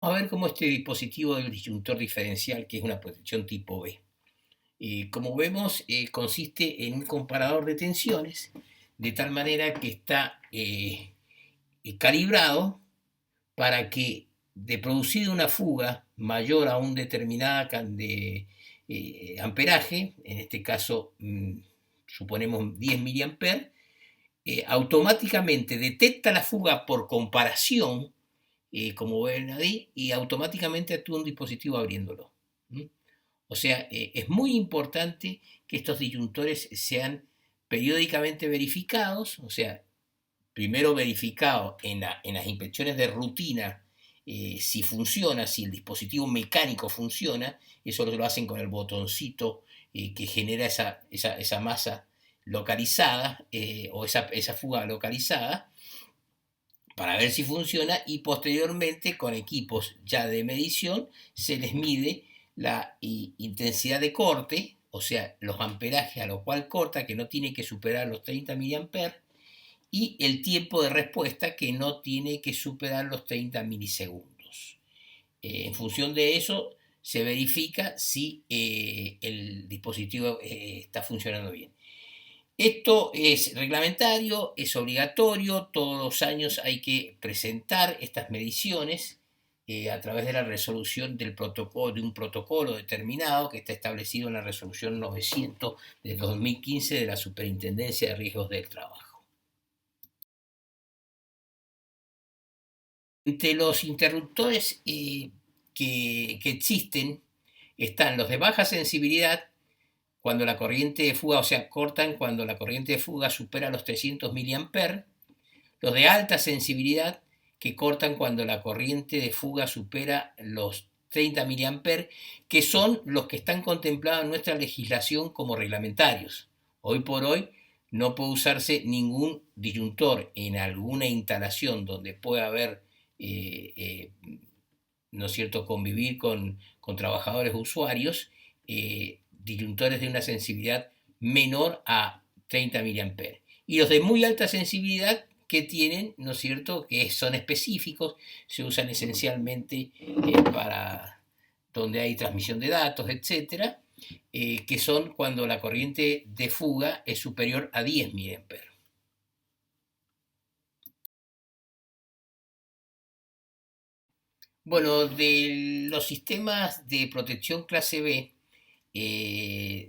Vamos a ver cómo este dispositivo del disyuntor diferencial, que es una protección tipo B. Como vemos, consiste en un comparador de tensiones, de tal manera que está calibrado para que de producir una fuga mayor a un determinado amperaje, en este caso suponemos 10 miliamperes, automáticamente detecta la fuga por comparación, como ven ahí, y automáticamente actúa un dispositivo abriéndolo. O sea, es muy importante que estos disyuntores sean periódicamente verificados, o sea, primero verificado en las inspecciones de rutina si funciona, si el dispositivo mecánico funciona. Eso lo hacen con el botoncito que genera esa masa localizada o esa fuga localizada para ver si funciona, y posteriormente con equipos ya de medición se les mide la intensidad de corte, o sea, los amperajes a los cual corta, que no tiene que superar los 30 miliamperes, y el tiempo de respuesta, que no tiene que superar los 30 milisegundos. En función de eso se verifica si el dispositivo está funcionando bien. Esto es reglamentario, es obligatorio, todos los años hay que presentar estas mediciones a través de la resolución del protocolo, de un protocolo determinado que está establecido en la resolución 900 de 2015 de la Superintendencia de Riesgos del Trabajo. Entre los interruptores que existen están los de baja sensibilidad, cuando la corriente de fuga, o sea, cortan cuando la corriente de fuga supera los 300 miliamperes, los de alta sensibilidad, que cortan cuando la corriente de fuga supera los 30 miliamperes, que son los que están contemplados en nuestra legislación como reglamentarios. Hoy por hoy no puede usarse ningún disyuntor en alguna instalación donde pueda haber, ¿no es cierto?, convivir con trabajadores usuarios, disyuntores de una sensibilidad menor a 30 miliamperes. Y los de muy alta sensibilidad, que tienen, ¿no es cierto?, que son específicos, se usan esencialmente para donde hay transmisión de datos, etcétera, que son cuando la corriente de fuga es superior a 10 miliamperes. Bueno, de los sistemas de protección clase B,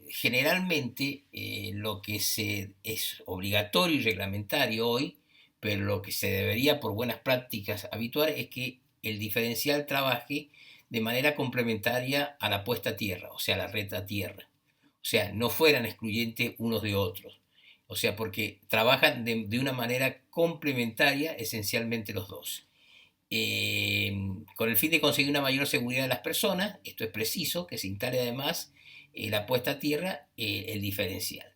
generalmente lo que es obligatorio y reglamentario hoy, pero lo que se debería por buenas prácticas habituar, es que el diferencial trabaje de manera complementaria a la puesta a tierra, o sea, la red a tierra. O sea, no fueran excluyentes unos de otros. O sea, porque trabajan de una manera complementaria esencialmente los dos. Con el fin de conseguir una mayor seguridad de las personas, esto es preciso que se instale además la puesta a tierra, el diferencial.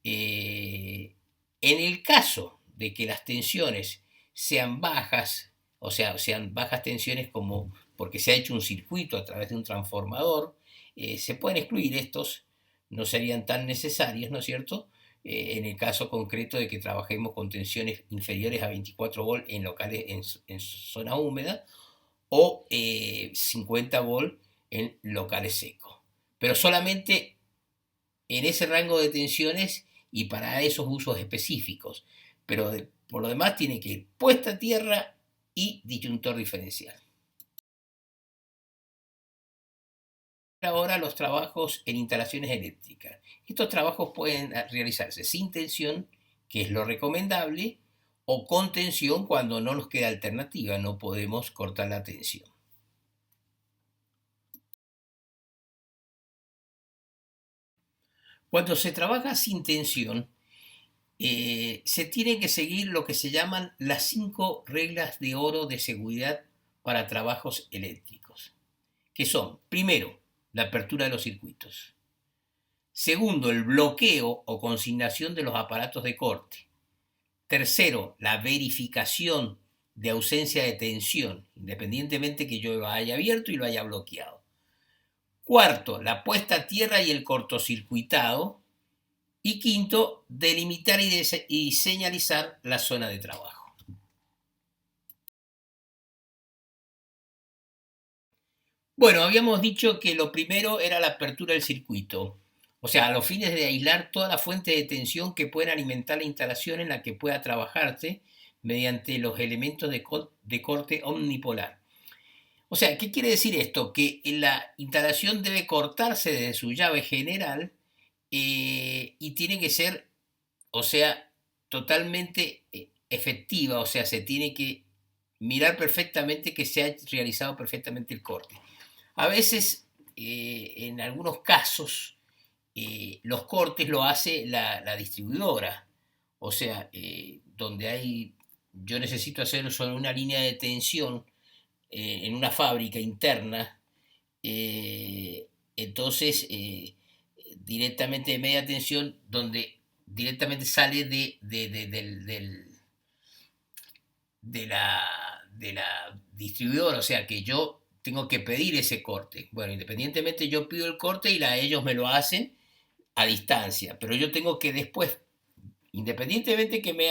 En el caso de que las tensiones sean bajas, o sea, sean bajas tensiones como porque se ha hecho un circuito a través de un transformador, se pueden excluir estos, no serían tan necesarios, ¿no es cierto?, en el caso concreto de que trabajemos con tensiones inferiores a 24 volt en locales en zona húmeda, o 50 volt en locales secos. Pero solamente en ese rango de tensiones y para esos usos específicos. Pero por lo demás tiene que ir puesta a tierra y disyuntor diferencial. Ahora los trabajos en instalaciones eléctricas. Estos trabajos pueden realizarse sin tensión, que es lo recomendable, o con tensión cuando no nos queda alternativa, no podemos cortar la tensión. Cuando se trabaja sin tensión, se tienen que seguir lo que se llaman las 5 reglas de oro de seguridad para trabajos eléctricos, que son, primero, la apertura de los circuitos. Segundo, el bloqueo o consignación de los aparatos de corte. Tercero, la verificación de ausencia de tensión, independientemente que yo lo haya abierto y lo haya bloqueado. Cuarto, la puesta a tierra y el cortocircuitado. Y quinto, delimitar y señalizar la zona de trabajo. Bueno, habíamos dicho que lo primero era la apertura del circuito, o sea, a los fines de aislar toda la fuente de tensión que pueda alimentar la instalación en la que pueda trabajarse mediante los elementos de corte omnipolar. O sea, ¿qué quiere decir esto? Que la instalación debe cortarse desde su llave general y tiene que ser, o sea, totalmente efectiva, o sea, se tiene que mirar perfectamente que se ha realizado perfectamente el corte. A veces, en algunos casos, los cortes lo hace la distribuidora, o sea, donde yo necesito hacer sobre una línea de tensión en una fábrica interna, eh, entonces directamente de media tensión, donde directamente sale de la distribuidora, o sea que yo tengo que pedir ese corte. Bueno, independientemente yo pido el corte y ellos me lo hacen a distancia, pero yo tengo que después, independientemente que me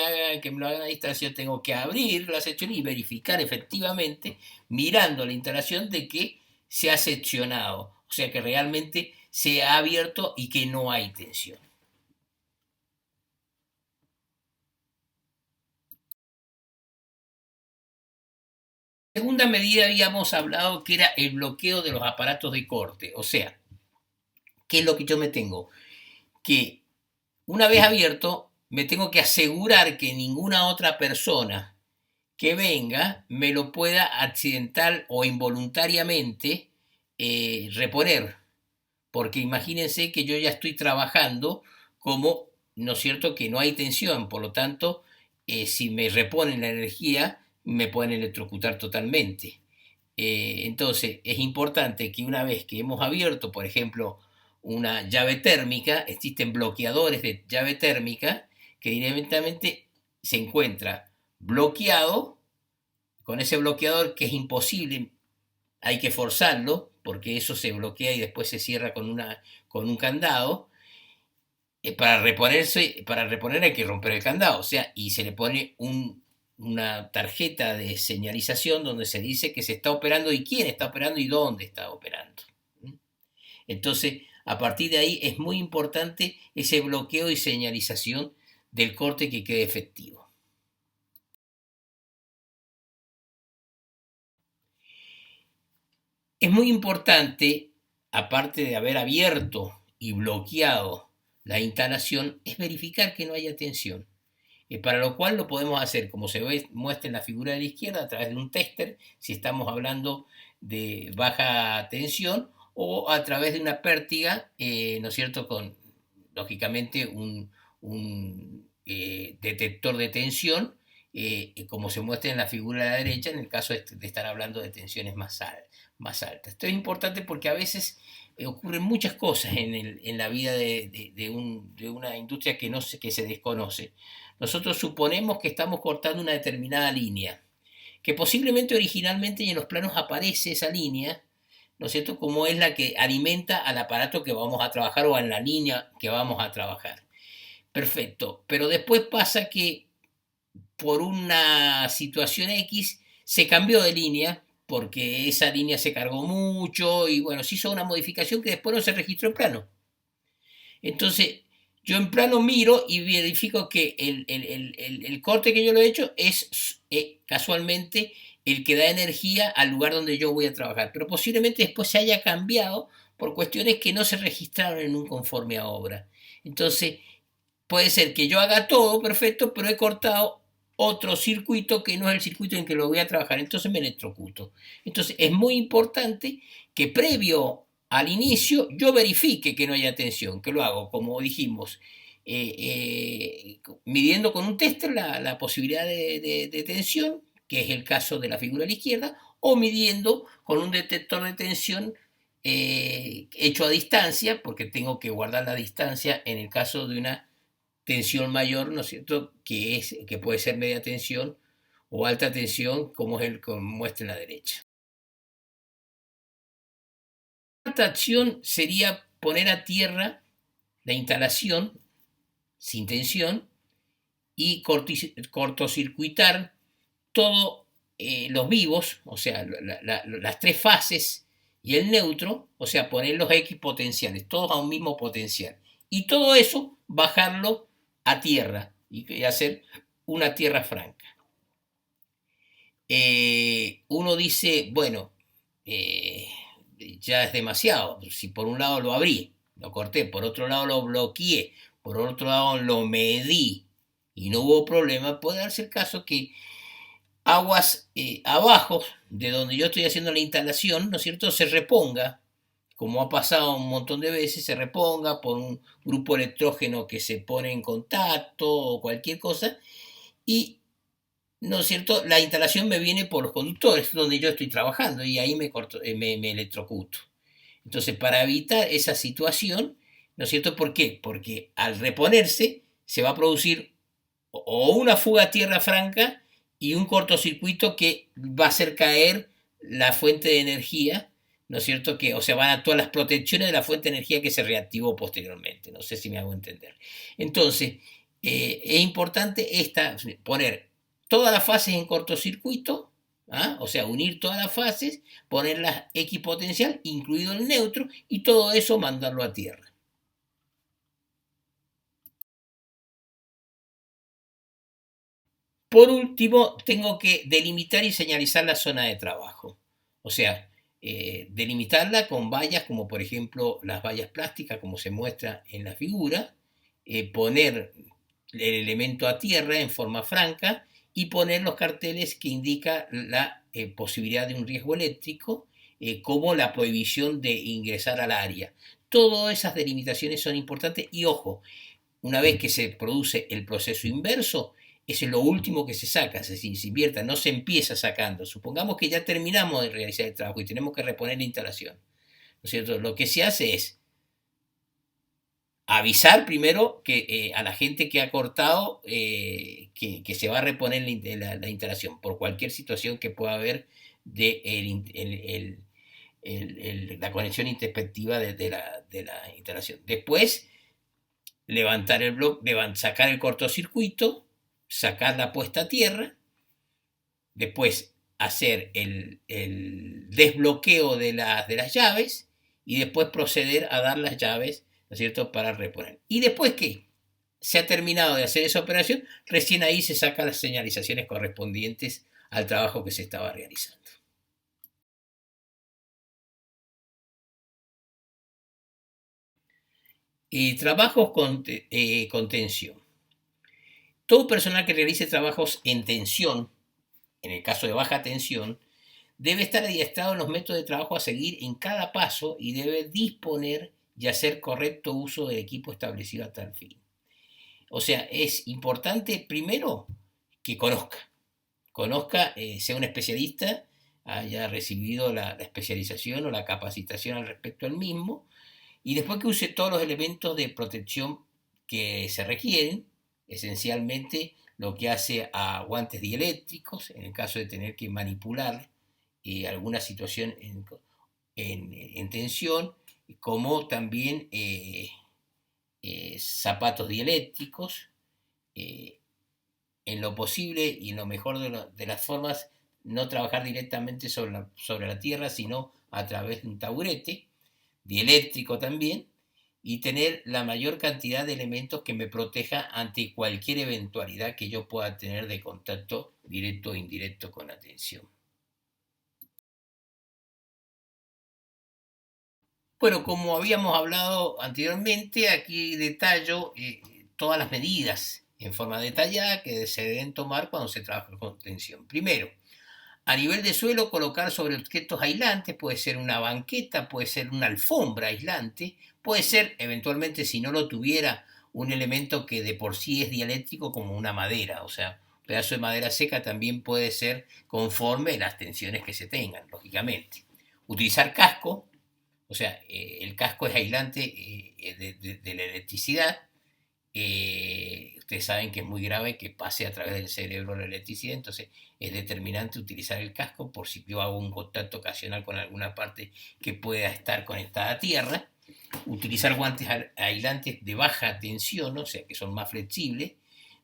lo hagan a distancia, yo tengo que abrir la sección y verificar efectivamente, mirando la instalación, de que se ha seccionado, o sea que realmente se ha abierto y que no hay tensión. Segunda medida habíamos hablado que era el bloqueo de los aparatos de corte, o sea, ¿qué es lo que yo me tengo? Que una vez abierto, me tengo que asegurar que ninguna otra persona que venga me lo pueda accidental o involuntariamente reponer. Porque imagínense que yo ya estoy trabajando como, ¿no es cierto?, que no hay tensión, por lo tanto, si me reponen la energía, me pueden electrocutar totalmente. Entonces, es importante que una vez que hemos abierto, por ejemplo, una llave térmica, existen bloqueadores de llave térmica que directamente se encuentra bloqueado, con ese bloqueador que es imposible, hay que forzarlo, porque eso se bloquea y después se cierra con un candado. Para reponer hay que romper el candado, o sea, y se le pone una tarjeta de señalización donde se dice que se está operando y quién está operando y dónde está operando. Entonces, a partir de ahí es muy importante ese bloqueo y señalización del corte que quede efectivo. Es muy importante, aparte de haber abierto y bloqueado la instalación, es verificar que no haya tensión. Para lo cual lo podemos hacer, como muestra en la figura de la izquierda, a través de un tester, si estamos hablando de baja tensión, o a través de una pértiga, ¿no es cierto?, con, lógicamente, un detector de tensión, como se muestra en la figura de la derecha, en el caso de estar hablando de tensiones más altas. Esto es importante porque a veces ocurren muchas cosas en la vida de una industria que se desconoce. Nosotros suponemos que estamos cortando una determinada línea, que posiblemente originalmente en los planos aparece esa línea, ¿no es cierto?, como es la que alimenta al aparato que vamos a trabajar o en la línea que vamos a trabajar. Perfecto, pero después pasa que por una situación X se cambió de línea, porque esa línea se cargó mucho y bueno, se hizo una modificación que después no se registró en plano. Entonces, yo en plano miro y verifico que el corte que yo lo he hecho es casualmente el que da energía al lugar donde yo voy a trabajar, pero posiblemente después se haya cambiado por cuestiones que no se registraron en un conforme a obra. Entonces, puede ser que yo haga todo perfecto, pero he cortado otro circuito que no es el circuito en que lo voy a trabajar, entonces me electrocuto. Entonces, es muy importante que previo al inicio yo verifique que no haya tensión, que lo hago, como dijimos, midiendo con un tester la posibilidad de tensión, que es el caso de la figura a la izquierda, o midiendo con un detector de tensión hecho a distancia, porque tengo que guardar la distancia en el caso de una tensión mayor, ¿no es cierto?, que puede ser media tensión o alta tensión, como es el que muestra en la derecha. La cuarta acción sería poner a tierra la instalación sin tensión y cortocircuitar todos los vivos, o sea, las tres fases y el neutro, o sea, poner los equipotenciales, todos a un mismo potencial. Y todo eso, bajarlo a tierra y hacer una tierra franca. Uno dice, bueno, ya es demasiado. Si por un lado lo abrí, lo corté, por otro lado lo bloqueé, por otro lado lo medí y no hubo problema, puede darse el caso que aguas abajo de donde yo estoy haciendo la instalación, ¿no es cierto?, se reponga, como ha pasado un montón de veces, se reponga por un grupo electrógeno que se pone en contacto o cualquier cosa, y, ¿no es cierto?, la instalación me viene por los conductores donde yo estoy trabajando y ahí me electrocuto. Entonces, para evitar esa situación, ¿no es cierto? ¿Por qué? Porque al reponerse se va a producir o una fuga a tierra franca y un cortocircuito que va a hacer caer la fuente de energía, ¿no es cierto? Que, o sea, van a todas las protecciones de la fuente de energía que se reactivó posteriormente. No sé si me hago entender. Entonces, es importante poner todas las fases en cortocircuito, ¿ah? O sea, unir todas las fases, ponerlas equipotencial, incluido el neutro, y todo eso mandarlo a tierra. Por último, tengo que delimitar y señalizar la zona de trabajo. O sea, delimitarla con vallas como por ejemplo las vallas plásticas como se muestra en la figura, poner el elemento a tierra en forma franca y poner los carteles que indican la posibilidad de un riesgo eléctrico, como la prohibición de ingresar al área. Todas esas delimitaciones son importantes y ojo, una vez que se produce el proceso inverso, eso es lo último que se saca, es decir, se invierta, no se empieza sacando. Supongamos que ya terminamos de realizar el trabajo y tenemos que reponer la instalación, ¿no es cierto? Lo que se hace es avisar primero a la gente que ha cortado que se va a reponer la instalación por cualquier situación que pueda haber de la conexión introspectiva de la instalación. Después, levantar el bloque, sacar el cortocircuito, sacar la puesta a tierra, después hacer el desbloqueo de las llaves y después proceder a dar las llaves, ¿no es cierto?, para reponer. Y después que se ha terminado de hacer esa operación, recién ahí se sacan las señalizaciones correspondientes al trabajo que se estaba realizando. Trabajos con tensión. Todo personal que realice trabajos en tensión, en el caso de baja tensión, debe estar adiestrado en los métodos de trabajo a seguir en cada paso y debe disponer y hacer correcto uso del equipo establecido a tal fin. O sea, es importante primero que conozca, sea un especialista, haya recibido la especialización o la capacitación al respecto al mismo, y después que use todos los elementos de protección que se requieren, esencialmente lo que hace a guantes dieléctricos, en el caso de tener que manipular alguna situación en tensión, como también zapatos dieléctricos, eh, en lo posible y en lo mejor de las formas, no trabajar directamente sobre la tierra, sino a través de un taburete, dieléctrico también, y tener la mayor cantidad de elementos que me proteja ante cualquier eventualidad que yo pueda tener de contacto directo o indirecto con la tensión. Bueno, como habíamos hablado anteriormente, aquí detallo todas las medidas en forma detallada que se deben tomar cuando se trabaja con tensión. Primero, a nivel de suelo, colocar sobre objetos aislantes, puede ser una banqueta, puede ser una alfombra aislante, puede ser, eventualmente, si no lo tuviera, un elemento que de por sí es dieléctrico como una madera, o sea, un pedazo de madera seca también puede ser conforme a las tensiones que se tengan, lógicamente. Utilizar casco, o sea, el casco es aislante de la electricidad, ustedes saben que es muy grave que pase a través del cerebro la electricidad, entonces es determinante utilizar el casco por si yo hago un contacto ocasional con alguna parte que pueda estar conectada a tierra. Utilizar guantes aislantes de baja tensión, o sea, que son más flexibles,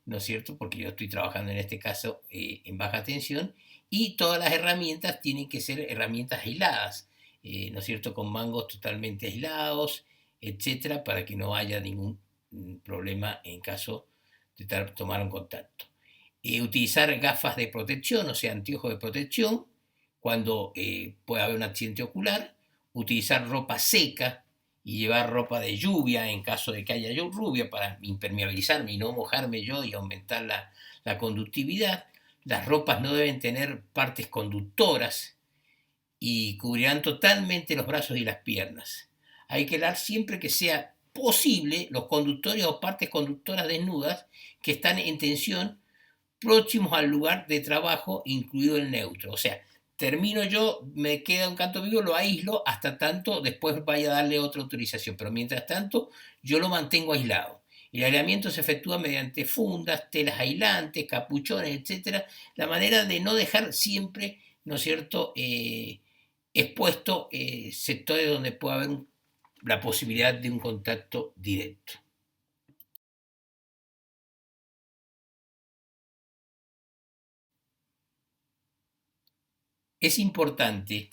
¿no es cierto? Porque yo estoy trabajando en este caso en baja tensión, y todas las herramientas tienen que ser herramientas aisladas, ¿no es cierto? Con mangos totalmente aislados, etcétera, para que no haya ningún problema en caso de tomar un contacto. Utilizar gafas de protección, o sea, anteojos de protección, cuando puede haber un accidente ocular. Utilizar ropa seca y llevar ropa de lluvia en caso de que haya lluvia para impermeabilizarme y no mojarme yo y aumentar la conductividad. Las ropas no deben tener partes conductoras y cubrirán totalmente los brazos y las piernas. Hay que dar siempre que sea posible los conductores o partes conductoras desnudas que están en tensión próximos al lugar de trabajo, incluido el neutro. O sea, termino yo, me queda un canto vivo, lo aíslo hasta tanto después vaya a darle otra autorización, pero mientras tanto yo lo mantengo aislado. El aislamiento se efectúa mediante fundas, telas aislantes, capuchones, etcétera. La manera de no dejar siempre, ¿no es cierto?, expuesto sectores donde pueda haber la posibilidad de un contacto directo. Es importante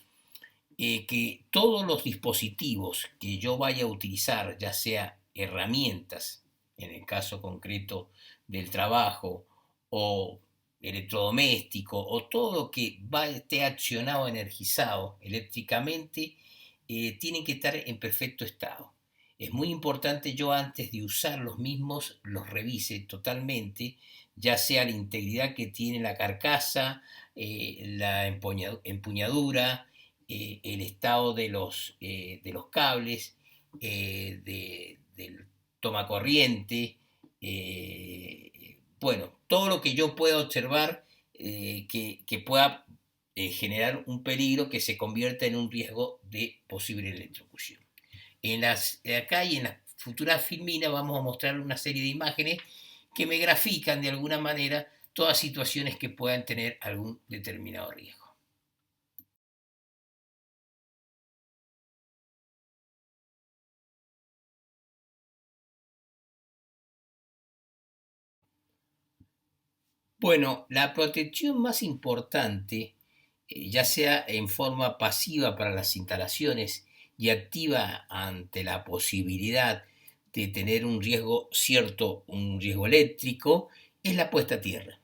que todos los dispositivos que yo vaya a utilizar, ya sea herramientas, en el caso concreto del trabajo, o electrodoméstico, o todo lo que esté accionado, energizado eléctricamente, tienen que estar en perfecto estado. Es muy importante yo antes de usar los mismos los revise totalmente, ya sea la integridad que tiene la carcasa, la empuñadura, el estado de los cables, del tomacorriente, bueno, todo lo que yo pueda observar que pueda generar un peligro que se convierta en un riesgo de posible electrocución. Acá y en las futuras filminas vamos a mostrar una serie de imágenes que me grafican de alguna manera todas situaciones que puedan tener algún determinado riesgo. Bueno, la protección más importante, ya sea en forma pasiva para las instalaciones y activa ante la posibilidad de tener un riesgo cierto, un riesgo eléctrico, es la puesta a tierra.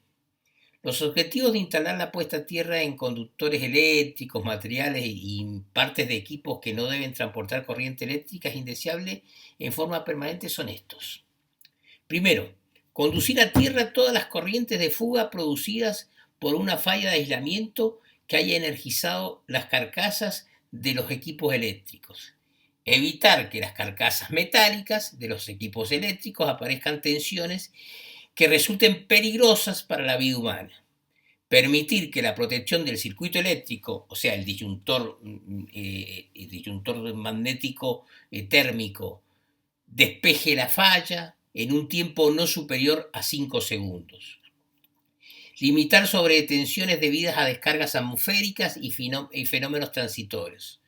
Los objetivos de instalar la puesta a tierra en conductores eléctricos, materiales y partes de equipos que no deben transportar corriente eléctrica es indeseable en forma permanente son estos. Primero, conducir a tierra todas las corrientes de fuga producidas por una falla de aislamiento que haya energizado las carcasas de los equipos eléctricos. Evitar que las carcasas metálicas de los equipos eléctricos aparezcan tensiones que resulten peligrosas para la vida humana. Permitir que la protección del circuito eléctrico, o sea, el disyuntor magnético térmico, despeje la falla en un tiempo no superior a 5 segundos. Limitar sobretensiones debidas a descargas atmosféricas y fenómenos transitorios.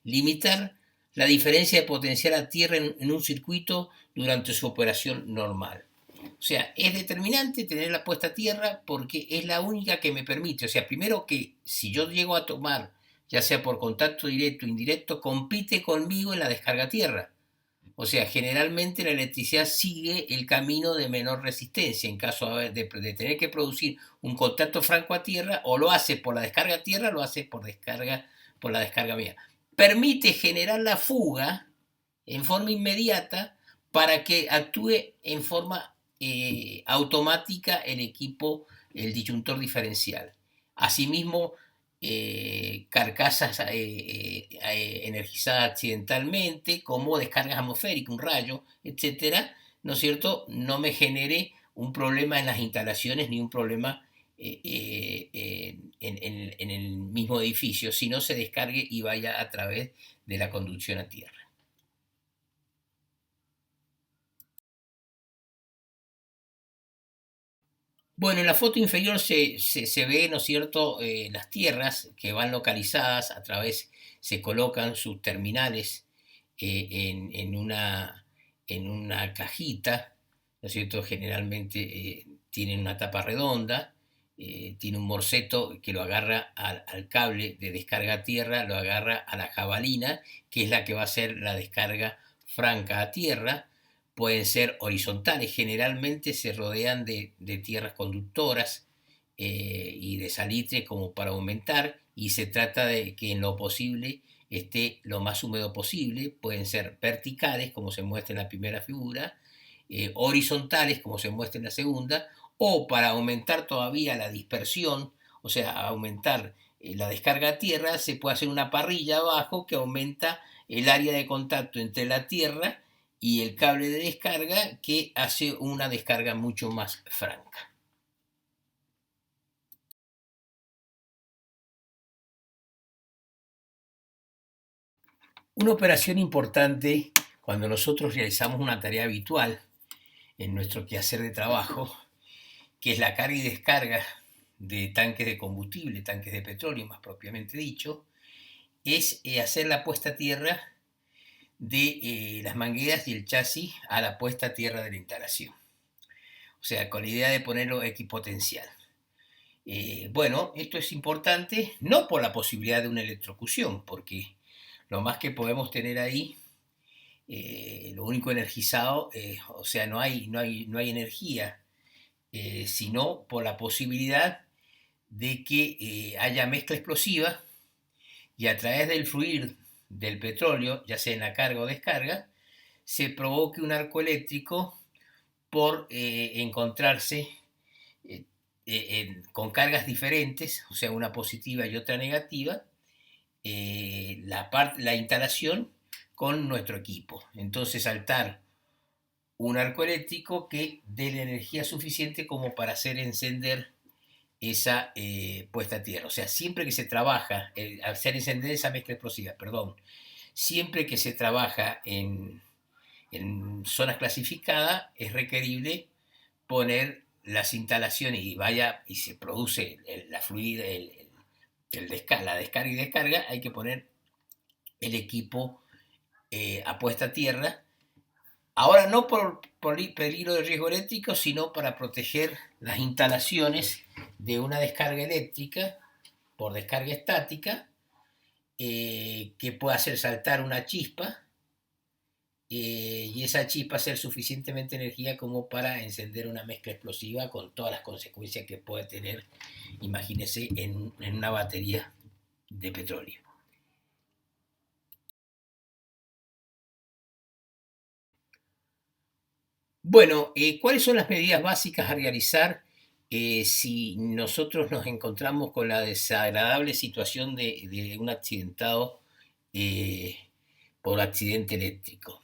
Limitar la diferencia de potencial a tierra en un circuito durante su operación normal. O sea, es determinante tener la puesta a tierra porque es la única que me permite, o sea, primero que si yo llego a tomar, ya sea por contacto directo o indirecto, compite conmigo en la descarga a tierra. O sea, generalmente la electricidad sigue el camino de menor resistencia. En caso de tener que producir un contacto franco a tierra, o lo hace por la descarga a tierra, o lo hace por la descarga mía. Permite generar la fuga en forma inmediata para que actúe en forma automática el equipo, el disyuntor diferencial. Asimismo, carcasas energizadas accidentalmente, como descargas atmosféricas, un rayo, etcétera, ¿no es cierto?, no me genere un problema en las instalaciones ni un problema en el mismo edificio, sino se descargue y vaya a través de la conducción a tierra. Bueno, en la foto inferior se ve, ¿no es cierto?, las tierras que van localizadas a través, se colocan sus terminales en una cajita, ¿no es cierto? Generalmente tienen una tapa redonda, tiene un morseto que lo agarra al cable de descarga a tierra, lo agarra a la jabalina, que es la que va a hacer la descarga franca a tierra. Pueden ser horizontales, generalmente se rodean de tierras conductoras y de salitre como para aumentar, y se trata de que en lo posible esté lo más húmedo posible. Pueden ser verticales, como se muestra en la primera figura, horizontales, como se muestra en la segunda, o para aumentar todavía la dispersión, o sea, aumentar la descarga a tierra, se puede hacer una parrilla abajo que aumenta el área de contacto entre la tierra y el cable de descarga, que hace una descarga mucho más franca. Una operación importante cuando nosotros realizamos una tarea habitual en nuestro quehacer de trabajo, que es la carga y descarga de tanques de combustible, tanques de petróleo más propiamente dicho, es hacer la puesta a tierra de las mangueras y el chasis a la puesta a tierra de la instalación. O sea, con la idea de ponerlo equipotencial. Bueno, esto es importante no por la posibilidad de una electrocución, porque lo más que podemos tener ahí, lo único energizado, o sea, no hay energía, sino por la posibilidad de que haya mezcla explosiva y a través del fluir del petróleo, ya sea en la carga o descarga, se provoque un arco eléctrico por encontrarse con cargas diferentes, o sea, una positiva y otra negativa, la instalación con nuestro equipo. Entonces, saltar un arco eléctrico que dé la energía suficiente como para hacer encender esa puesta a tierra. O sea, siempre que se trabaja, hacer encender esa mezcla explosiva, perdón, siempre que se trabaja en zonas clasificadas, es requerible poner las instalaciones y se produce la fluida, la descarga y descarga, hay que poner el equipo a puesta a tierra. Ahora no por peligro de riesgo eléctrico, sino para proteger las instalaciones de una descarga eléctrica por descarga estática, que pueda hacer saltar una chispa, y esa chispa ser suficientemente energía como para encender una mezcla explosiva con todas las consecuencias que puede tener, imagínese, en una batería de petróleo. Bueno, ¿cuáles son las medidas básicas a realizar si nosotros nos encontramos con la desagradable situación de un accidentado eh, por accidente eléctrico?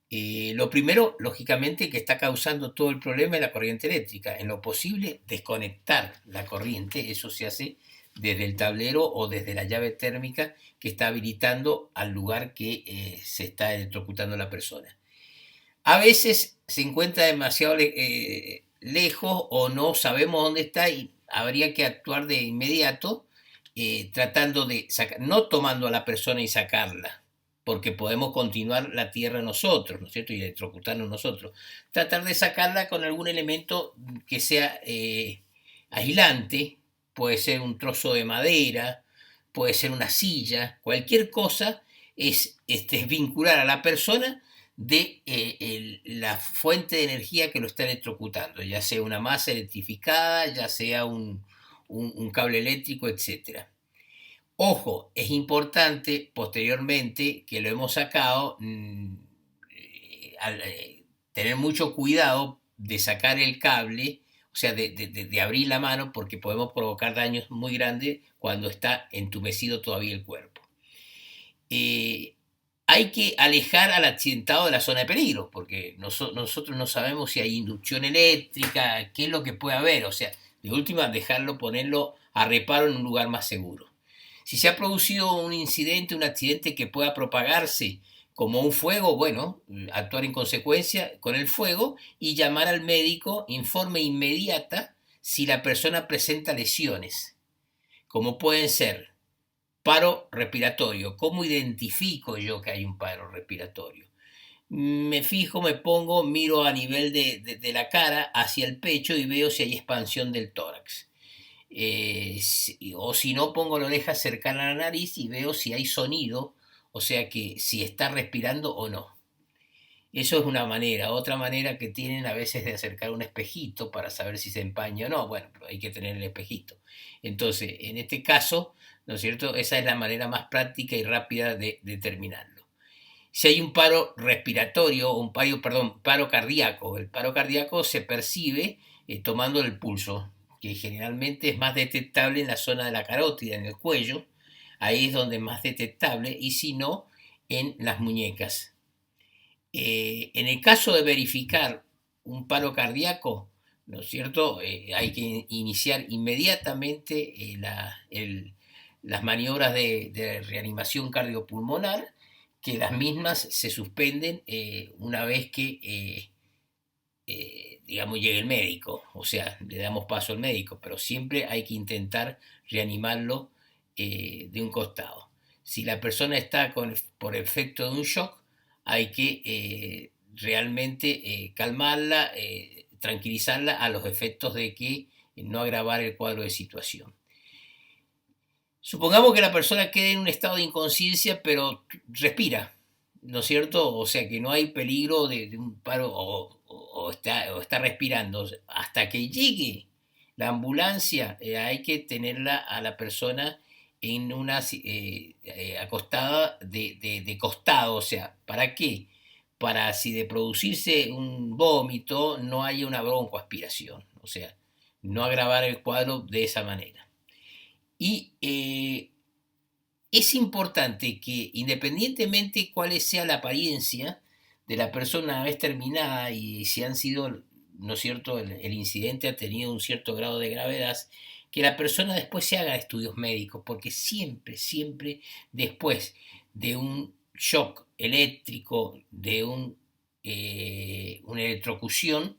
Lo primero, lógicamente, que está causando todo el problema es la corriente eléctrica. En lo posible, desconectar la corriente, eso se hace desde el tablero o desde la llave térmica que está habilitando al lugar que se está electrocutando la persona. A veces se encuentra demasiado lejos o no sabemos dónde está y habría que actuar de inmediato, tratando de sacar, no tomando a la persona y sacarla, porque podemos continuar la tierra nosotros, ¿no es cierto? Y electrocutarnos nosotros. Tratar de sacarla con algún elemento que sea aislante, puede ser un trozo de madera, puede ser una silla, cualquier cosa es vincular a la persona de la fuente de energía que lo está electrocutando, ya sea una masa electrificada, ya sea un cable eléctrico, etc. Ojo, es importante posteriormente que lo hemos sacado, tener mucho cuidado de sacar el cable, o sea, de abrir la mano, porque podemos provocar daños muy grandes cuando está entumecido todavía el cuerpo. Hay que alejar al accidentado de la zona de peligro, porque nosotros no sabemos si hay inducción eléctrica, qué es lo que puede haber, o sea, de última dejarlo, ponerlo a reparo en un lugar más seguro. Si se ha producido un incidente, un accidente que pueda propagarse como un fuego, bueno, actuar en consecuencia con el fuego y llamar al médico en forma inmediata si la persona presenta lesiones, como pueden ser paro respiratorio. ¿Cómo identifico yo que hay un paro respiratorio? Me fijo, me pongo, miro a nivel de la cara hacia el pecho y veo si hay expansión del tórax. O si no, pongo la oreja cercana a la nariz y veo si hay sonido, o sea que si está respirando o no. Eso es una manera. Otra manera que tienen a veces de acercar un espejito para saber si se empaña o no. Bueno, pero hay que tener el espejito. Entonces, en este caso, ¿no es cierto? Esa es la manera más práctica y rápida de determinarlo. Si hay un paro respiratorio, paro cardíaco, el paro cardíaco se percibe tomando el pulso, que generalmente es más detectable en la zona de la carótida, en el cuello, ahí es donde es más detectable, y si no, en las muñecas. En el caso de verificar un paro cardíaco, ¿no es cierto? Hay que iniciar inmediatamente las maniobras de reanimación cardiopulmonar, que las mismas se suspenden una vez que, digamos, llegue el médico, o sea, le damos paso al médico, pero siempre hay que intentar reanimarlo de un costado. Si la persona está por efecto de un shock, hay que realmente calmarla, tranquilizarla a los efectos de que no agravar el cuadro de situación. Supongamos que la persona quede en un estado de inconsciencia, pero respira, ¿no es cierto? O sea que no hay peligro de un paro o está respirando. Hasta que llegue la ambulancia, hay que tenerla a la persona en una acostada de costado. O sea, ¿para qué? Para si de producirse un vómito no haya una broncoaspiración. O sea, no agravar el cuadro de esa manera. Y es importante que independientemente cuál sea la apariencia de la persona una vez terminada y si han sido, ¿no es cierto?, el incidente ha tenido un cierto grado de gravedad, que la persona después se haga estudios médicos, porque siempre, siempre después de un shock eléctrico, de una electrocución,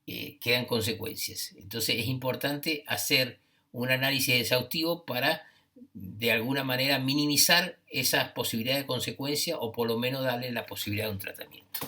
quedan consecuencias. Entonces es importante hacer un análisis exhaustivo para de alguna manera minimizar esas posibilidades de consecuencia o por lo menos darle la posibilidad de un tratamiento.